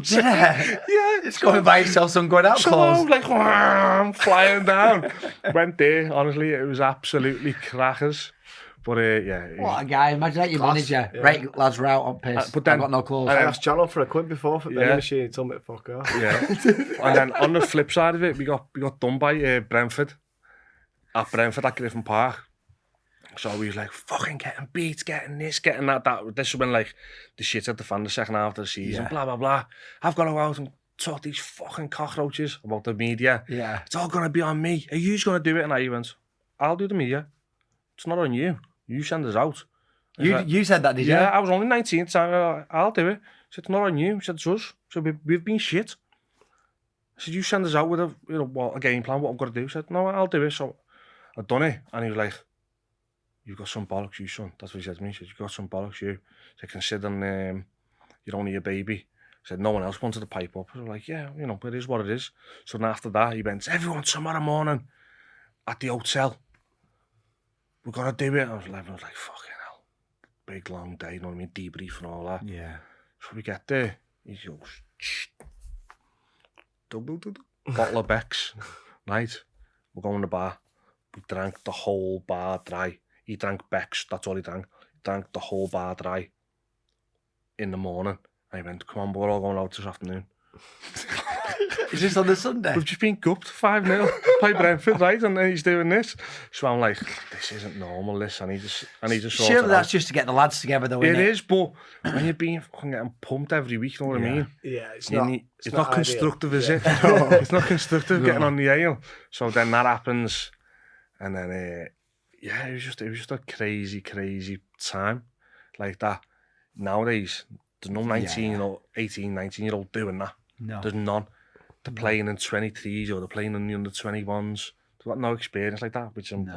Yeah. Yeah. It's going by yourself, some going out So clothes. I was like, flying down. Went there, honestly, it was absolutely crackers. But yeah. What a guy. Imagine that, your Class, manager. yeah. Right, lads, we're out on piss. But then- I've got no clothes. I asked John for a quid before for vending machine. He told me to fuck off. Yeah. And then on the flip side of it, we got done by Brentford. At Brentford at Griffin Park. So we was like, fucking getting beat, getting this, getting that. This is when like the shit at the fan the second half of the season, blah, blah, blah. I've got to go out and talk these fucking cockroaches about the media. Yeah. It's all going to be on me. Are you going to do it? And I went, I'll do the media. It's not on you. You send us out. You said that, did you? Yeah, I was only 19 at the time. I'll do it. I said, it's not on you. He said, it's us. So we've been shit. I said, you send us out with a game plan, what I've got to do. He said, no, I'll do it. So I'd done it. And he was like, you've got some bollocks, you son. That's what he said to me. He said, you've got some bollocks, you. He said, considering you're only a baby. He said, no one else wanted to pipe up. I was like, yeah, it is what it is. So then after that, he went, everyone tomorrow morning at the hotel. We're going to do it. I was like, fucking hell. Big, long day, you know what I mean? Debrief and all that. Yeah. So we get there. He goes, shh. Double. Bottle of Beck's. Right? We're going to the bar. We drank the whole bar dry. He drank Beck's, that's all he drank. He drank the whole bar dry in the morning. And he went, come on, we're all going out this afternoon. Is this on the Sunday? We've just been gupped 5-0 by Brentford, right? And then he's doing this. So I'm like, this isn't normal, this. I need to sort Surely it that's out. just to get the lads together, though, It isn't it? is, but when you're being fucking getting pumped every week, you know what I mean? Yeah, it's You not. need- It's it's not not constructive, is it? No. It's not constructive getting on the ale. So then that happens, and then it was just a crazy time like that. Nowadays, there's no 19 or 18, 19-year-old doing that. No. There's none. They're playing in 23s or they're playing in the under 21s. They've got no experience like that, which I'm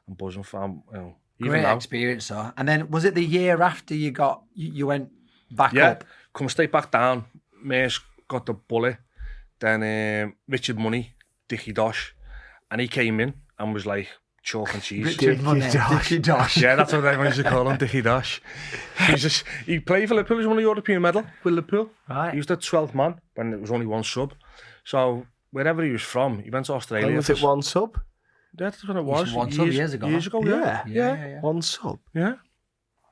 buzzing for. Even Great now. experience, though. And then was it the year after you went back Yeah, up? come straight back down. Mace got the bullet. Then Richard Money, Dickie Dosh, and he came in and was like chalk and cheese. Richard Money, Dickie Dosh. Yeah, that's what everyone used to call him, Dickie Dosh. He played for Liverpool. He won a European medal with Liverpool. Right. He was the 12th man when it was only one sub. So wherever he was from, he went to Australia. When was it one sub? Yeah, that's when it was. One sub years ago. Years ago, yeah. Yeah. One sub. Yeah.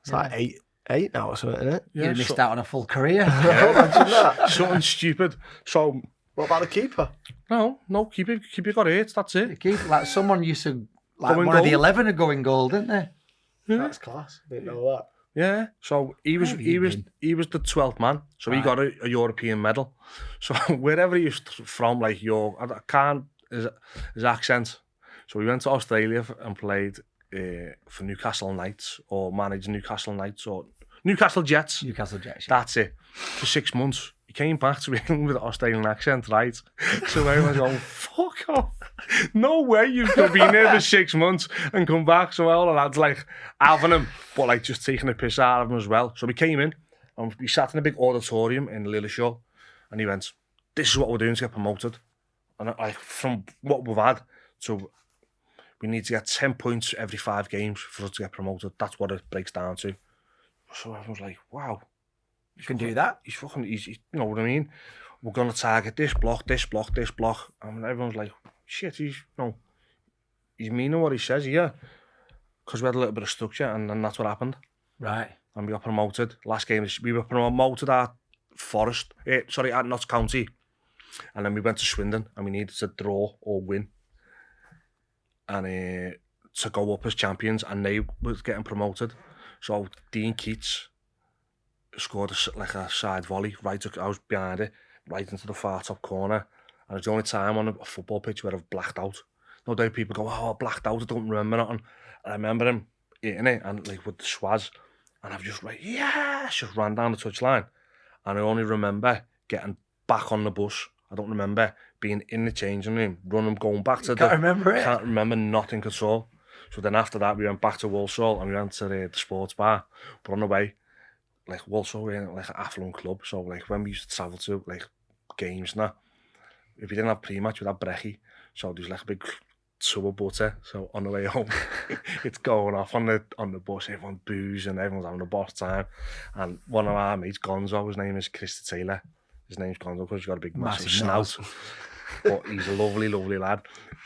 It's like eight now or something, isn't it? You'd have missed out on a full career. Imagine that. Something stupid. So, What about the keeper? no, keeper got 8, that's it. Like someone used to, like Go in one of the goal. 11 are going goal, didn't they? That's class. Didn't know that. Yeah, so he was have you the 12th man, so he got a European medal. So wherever he was from, like I can't his accent. So we went to Australia and played for Newcastle Knights, or managed Newcastle Knights, or Newcastle Jets. Newcastle Jets. Yeah. That's it. For 6 months. He came back to England with an Australian accent, right? So everyone's going, fuck off. No way you've been there for 6 months and come back. So all the lads like having him, but like just taking a piss out of him as well. So we came in and we sat in a big auditorium in Lilleshall, and he went, this is what we're doing to get promoted. And like from what we've had, so we need to get 10 points every 5 games for us to get promoted. That's what it breaks down to. So everyone's like, wow. You can do that. He's you know what I mean? We're going to target this block. And everyone's like, shit, he's meaning what he says, yeah. Because we had a little bit of structure, and then that's what happened. Right. And we got promoted. Last game, we were promoted at at Notts County. And then we went to Swindon, and we needed to draw or win. And to go up as champions, and they were getting promoted. So Dean Keats scored a side volley, I was behind it, right into the far top corner. And it's the only time on a football pitch where I've blacked out. No doubt people go, I blacked out, I don't remember nothing. And I remember him hitting it, and like with the swaz, and I've just like, yes, just ran down the touchline. And I only remember getting back on the bus. I don't remember being in the changing room, going back to Can't remember it. Can't remember nothing at all. So then after that, we went back to Walsall and we went to the sports bar. But on the way, like Walsall, we're in like an affluent club. So like when we used to travel to like games and that, if we didn't have pre-match, we'd have brekkie. So there's like a big tour butter. So on the way home, it's going off on the bus. Everyone boos and everyone's having a boss time. And one of our mates, Gonzo, his name is Chris Taylor. His name's Gonzo because he's got a big massive Massive snout. But he's a lovely, lovely lad.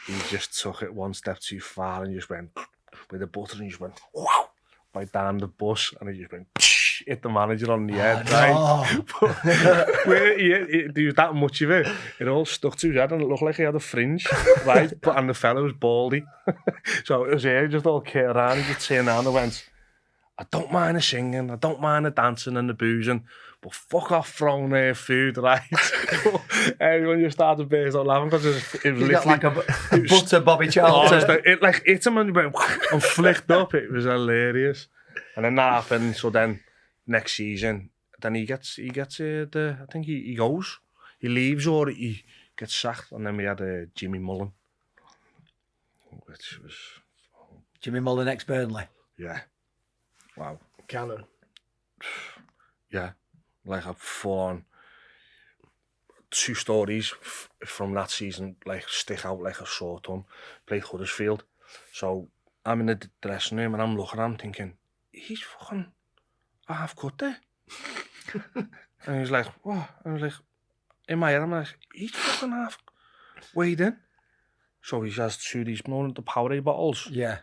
He just took it one step too far and just went with the butter and just went wow, right down the bus, and he just went hit the manager on the head. Right? There was that much of it. It all stuck to his head and it looked like he had a fringe, right? But and the fella was baldy. So it was here, just all kit around. He just turned around and went, I don't mind the singing, I don't mind the dancing and the boozing, but fuck off throwing their food, right? Everyone just started burst out laughing because it was literally like a butter Bobby Charlton. it like hit him and he went and flicked up. It was hilarious. And then that happened. So then next season, then he gets I think he goes, he leaves or he gets sacked. And then we had Jimmy Mullen, which was Jimmy Mullen ex-Burnley. Yeah. Wow. Cannon. Yeah. Like I've fallen. 2 stories from that season like stick out like a sore thumb. Played Huddersfield. So I'm in the dressing room and I'm looking at him thinking, he's fucking half cut there. And he's like, what? And I was like, in my head I'm like, he's fucking half weighed in. So he has 2 of these the Powerade bottles. Yeah.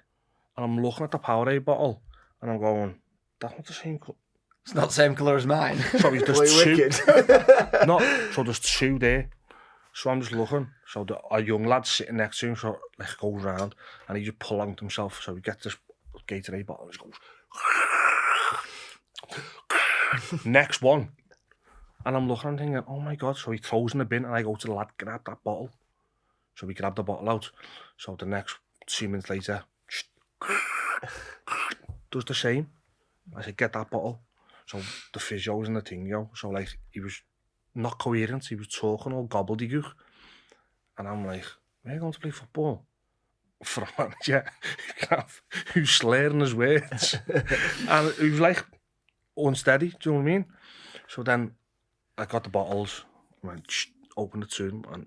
And I'm looking at the Powerade bottle and I'm going, that's not the same colour. It's not the same colour as mine. So there's 2. Wicked. So there's 2 there. So I'm just looking. So a young lad sitting next to him, so like goes round and he just prolonged himself. So he gets this Gatorade bottle and just goes. Next one. And I'm looking and thinking, oh my God. So he throws in the bin and I go to the lad, grab that bottle. So we grab the bottle out. So the next 2 minutes later, does the same. I said, get that bottle. So the physio was in the thing, yo. So like, he was not coherent. He was talking all gobbledygook. And I'm like, we're going to play football. For a manager who's slurring his words. And he was like, unsteady, do you know what I mean? So then I got the bottles, went, opened it to him, and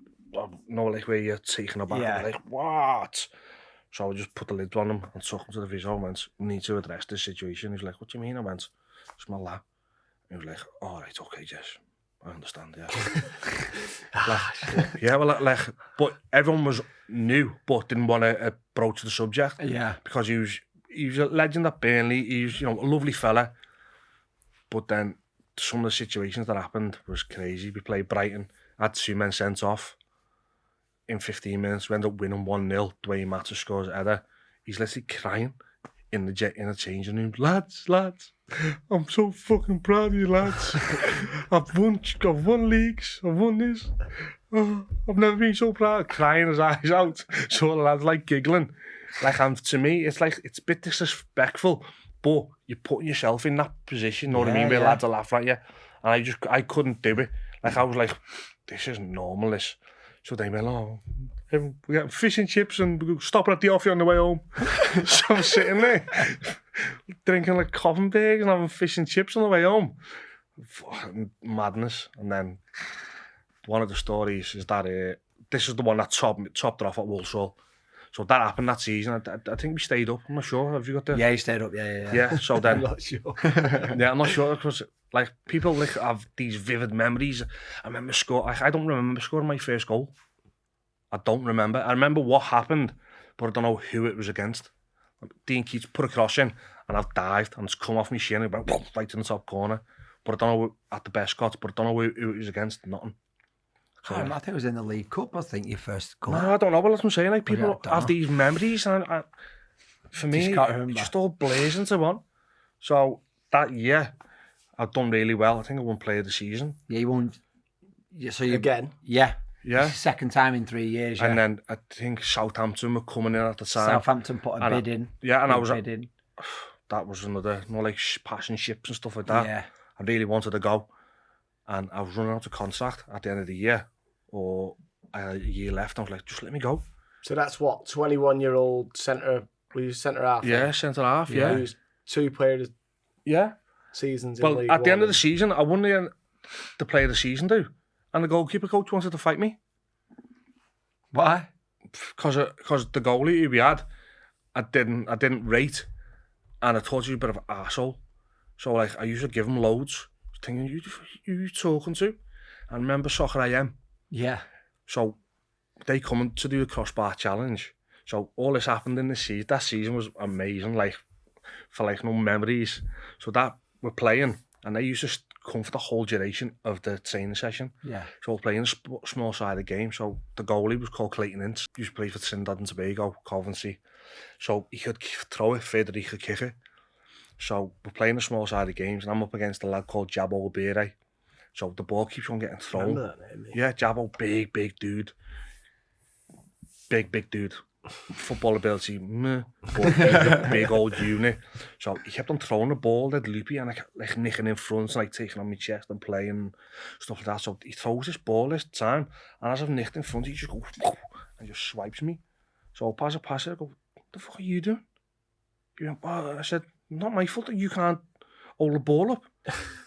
like where you're taking a back, yeah. Like, what? So I just put the lid on him and took him to the physio and went, we need to address this situation. He was like, what do you mean? I went, it's my lap. He was like, all right, okay, Jess. I understand, yeah. Yeah, well, like, but everyone was new, but didn't want to broach the subject. Yeah. Because he was a legend at Burnley. He was, a lovely fella. But then some of the situations that happened was crazy. We played Brighton, had 2 men sent off. In 15 minutes, we ended up winning 1-0. Dwayne Matter scores a header. He's literally crying in the changing room. Lads, I'm so fucking proud of you, lads. I've won leagues. I've won this. Oh, I've never been so proud. Crying his eyes out. So the lads like giggling. Like, and to me, it's like, it's a bit disrespectful, but you're putting yourself in that position, you know what I mean? Where lads are laughing at you. And I couldn't do it. Like, I was like, this isn't normal, this. So they went, oh, we got fish and chips and we stop at the offie on the way home. So I'm sitting there, drinking like Coventburg and having fish and chips on the way home. Fucking madness. And then one of the stories is that this is the one that topped it off at Walsall. So that happened that season. I think we stayed up. I'm not sure. Have you got the... Yeah, you stayed up. Yeah. Yeah, so then... I'm not sure. Yeah, I'm not sure because like people like have these vivid memories. I remember I don't remember scoring my first goal. I don't remember. I remember what happened, but I don't know who it was against. Dean Keats put a cross in and I've dived and it's come off my shin and it went right in the top corner. But I don't know at the best shots, but I don't know who it was against. Nothing. So, I think it was in the League Cup, I think, your first goal. No, I don't know. Well, that's what I'm saying. Like, people have these memories and for me, it's just all blazing to one. So that year, I've done really well. I think I won Player of the Season. Yeah, you won. Yeah, so you again. Yeah. Yeah. Second time in 3 years. Yeah. And then I think Southampton were coming in at the time. Southampton put a bid in. Yeah, and I was bid in. That was another, like passing ships and stuff like that. Yeah. I really wanted to go, and I was running out of contract at the end of the year, or a year left. I was like, just let me go. So that's what 21-year-old centre. Were you centre half? Yeah, centre half. Yeah. He was 2 players. Yeah. Seasons. Well, in League at the One. end of the season, I won the Player of the Season do, and the goalkeeper coach wanted to fight me. Why? Because the goalie who we had, I didn't rate, and I thought he was a bit of an arsehole. So like I used to give him loads. I was thinking, who you talking to? And remember Soccer AM? Yeah. So they come to do the crossbar challenge. So all this happened in the season. That season was amazing, like for like no memories. So that we're playing, and they used to come for the whole duration of the training session. Yeah. So we're playing a small sided game. So the goalie was called Clayton Ince. He used to play for Trinidad and Tobago, Coventry. So he could throw it further, he could kick it. So we're playing the small sided games, and I'm up against a lad called Jabo Obere. So the ball keeps on getting thrown. Remember that name? Yeah, Jabo, big dude. Big dude. Football ability, meh, but big old unit. So he kept on throwing the ball, dead loopy, and like nicking in front, and like taking on my chest and playing and stuff like that. So he throws this ball this time, and as I've nicked in front, he just goes and just swipes me. So I'll pass it, I go, what the fuck are you doing? He went, well, I said, not my fault that you can't hold the ball up.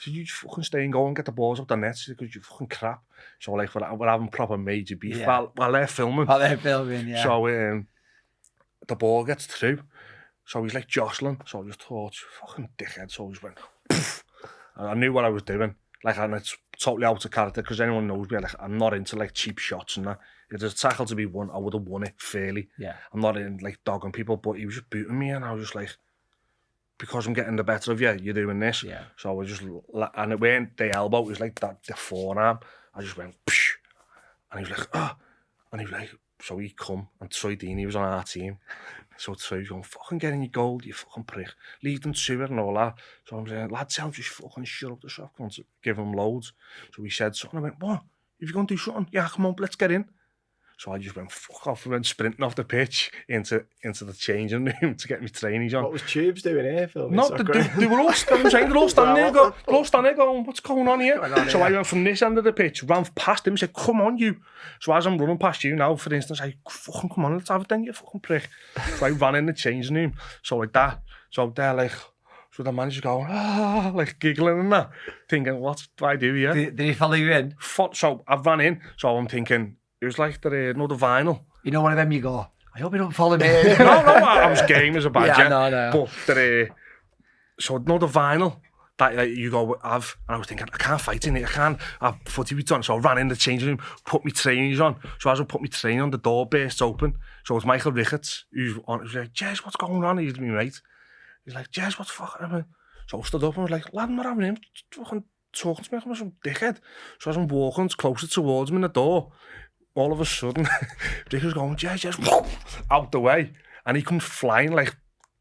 So you just fucking stay and go and get the balls up the nets because you're fucking crap. So like we're having proper major beef while they're filming. While they're filming, yeah. So the ball gets through. So he's like jostling. So I just thought, fucking dickhead. So I just went, poof. And I knew what I was doing. Like, and it's totally out of character because anyone knows me. Like, I'm not into like cheap shots and that. If there's a tackle to be won, I would have won it fairly. Yeah. I'm not in like dogging people, but he was just booting me, and I was just like, because I'm getting the better of you, you're doing this. Yeah. So I was just, and it weren't the elbow, it was like that, the forearm. I just went, psh, and he was like, ah, and he was like, so he come, and Troy Deeney was on our team. So Troy's going, fucking get in your goal, you fucking prick. Leave them to it and all that. So I'm saying, lad, tell him just fucking shut up the shop, give him loads. So he said something, I went, what? If you're going to do something, yeah, come on, let's get in. So I just went, fuck off, and went sprinting off the pitch into the changing room to get my trainings on. What was Tubes doing here, Phil? No, they were all standing there going, what's going on here? So I went from this end of the pitch, ran past him, said, come on, you. So as I'm running past you now, for instance, I fucking come on, let's have it then, you fucking prick. So I ran in the changing room. So like that. So they're like, so the manager's going, like giggling and that, thinking, what do I do here? Did he follow you in? So I ran in, so I'm thinking, it was like the vinyl. You know, one of them you go, I hope you don't follow me. no, I was game as a badger. Yeah, no. But so the vinyl that you go have, and I was thinking, I can't fight in it. I can't have footy boots on. So I ran in the changing room, put my trainers on. So as I put my trainer on, the door bursts open. So it's Michael Ricketts who's on. He was like, Jez, what's going on? He's my mate. He's like, Jez, what's fucking happening? So I stood up and was like, lad, I'm not having him fucking talking to me. I'm some dickhead. So as I'm walking closer towards him in the door, all of a sudden, Rick was going, Jez, out the way. And he comes flying like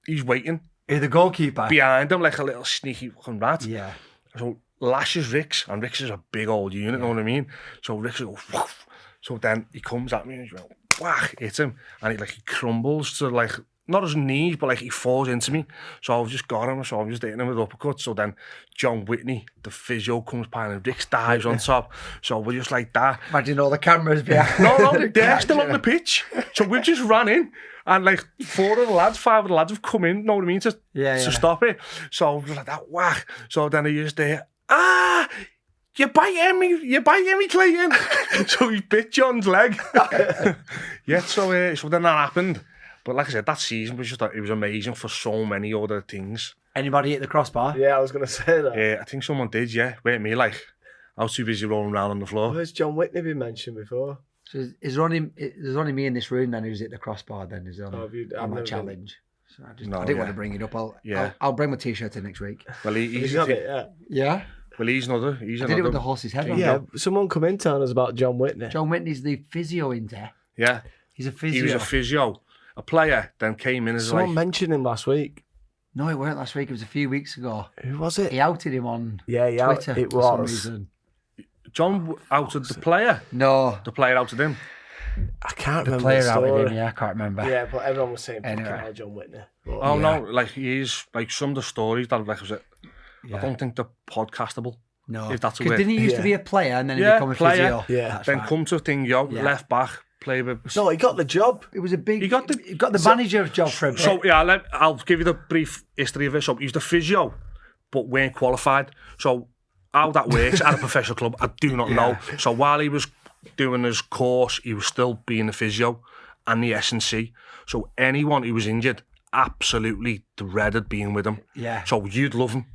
he's waiting. You're the goalkeeper. Behind him, like a little sneaky fucking rat. Yeah. So lashes Rick's, and Rick's is a big old unit, know what I mean? So Rick's goes, woof. So then he comes at me and he went, whack, hit him. And he crumbles to like, not his knees, but like he falls into me. So I've just got him, so I'm just hitting him with uppercuts. So then John Whitney, the physio, comes by and Rick's dives on top. So we're just like that. Imagine all the cameras behind. No, they're still on the pitch. So we've just run in, and like 5 of the lads have come in, know what I mean, to stop it. So we're like that, whack. So then he just there, you're biting me, Clayton. So he bit John's leg. Yeah, so then that happened. But like I said, that season was just, it was amazing for so many other things. Anybody hit the crossbar? Yeah, I was going to say that. Yeah, I think someone did, yeah. Wait, me, like, I was too busy rolling around on the floor. Where's John Whitney been mentioned before? So there's only me in this room then who's hit the crossbar then, is on my challenge. So I didn't want to bring it up. I'll bring my t-shirt in next week. Well, he's got it, yeah. Yeah? Well, he's another. I did it with the horse's head on. Yeah, someone come in telling us about John Whitney. John Whitney's the physio in there. Yeah. He's a physio. He was a physio. A player then came in as someone mentioned him last week. No, it weren't last week. It was a few weeks ago. Who was it? He outed him on Twitter. It for some was. reason. John outed the player. No. The player outed him. I can't The remember player the story. outed him, yeah, I can't remember. Yeah, but everyone was saying Anyway. John Whitney. But, no, like he's like some of the stories that like was it. Yeah. I don't think they're podcastable. No. If that's a Because word. didn't he used to be a player and then he Yeah, become a player. physio? Yeah. That's Then right. come to a thing, left back, play with. No, he got the job. It was a big. He got the manager's job for a bit. So yeah, I'll give you the brief history of it. So he's the physio, but weren't qualified. So how that works at a professional club, I do not know. So while he was doing his course, he was still being the physio and the S&C. So anyone who was injured absolutely dreaded being with him. Yeah. So you'd love him.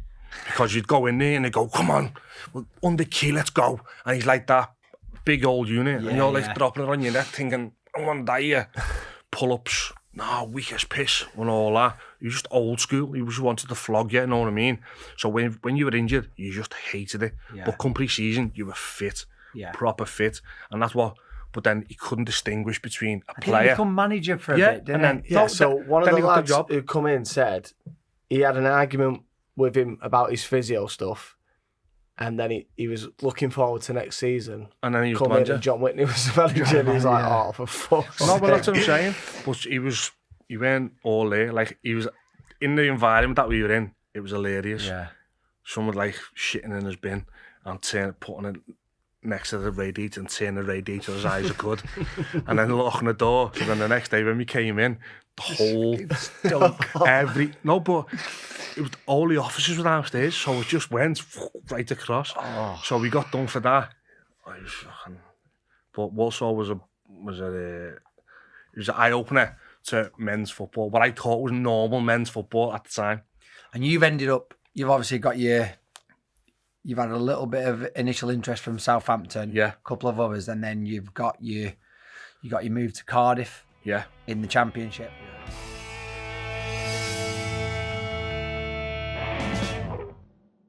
because you'd go in there and they go, come on, well, under key, let's go. And he's like that big old unit, and you're like dropping it on your neck thinking, I want to die here. Pull-ups, no, weak as piss and all that. He was just old school. He just wanted to flog you, you know what I mean? So when you were injured, you just hated it. But come pre-season, you were fit, proper fit. And that's what... But then he couldn't distinguish between a player. He become manager for a bit, didn't he? So one of the lads who come in said he had an argument with him about his physio stuff, and then he was looking forward to next season. And then he was come the manager. In and John Whitney was the manager, and he was like, oh, for fuck's sake. No, but that's what I'm saying. But he went all there. Like, he was in the environment that we were in, it was hilarious. Yeah. Someone like shitting in his bin and putting it next to the radiator and turning the radiator as high as I could, and then locking the door. So then the next day when we came in, the whole but it was all the officers were downstairs, so it just went right across. So we got done for that. But Walsall was an eye opener to men's football. What I thought was normal men's football at the time. And you've obviously got you've had a little bit of initial interest from Southampton, a couple of others, and then you got your move to Cardiff, in the Championship.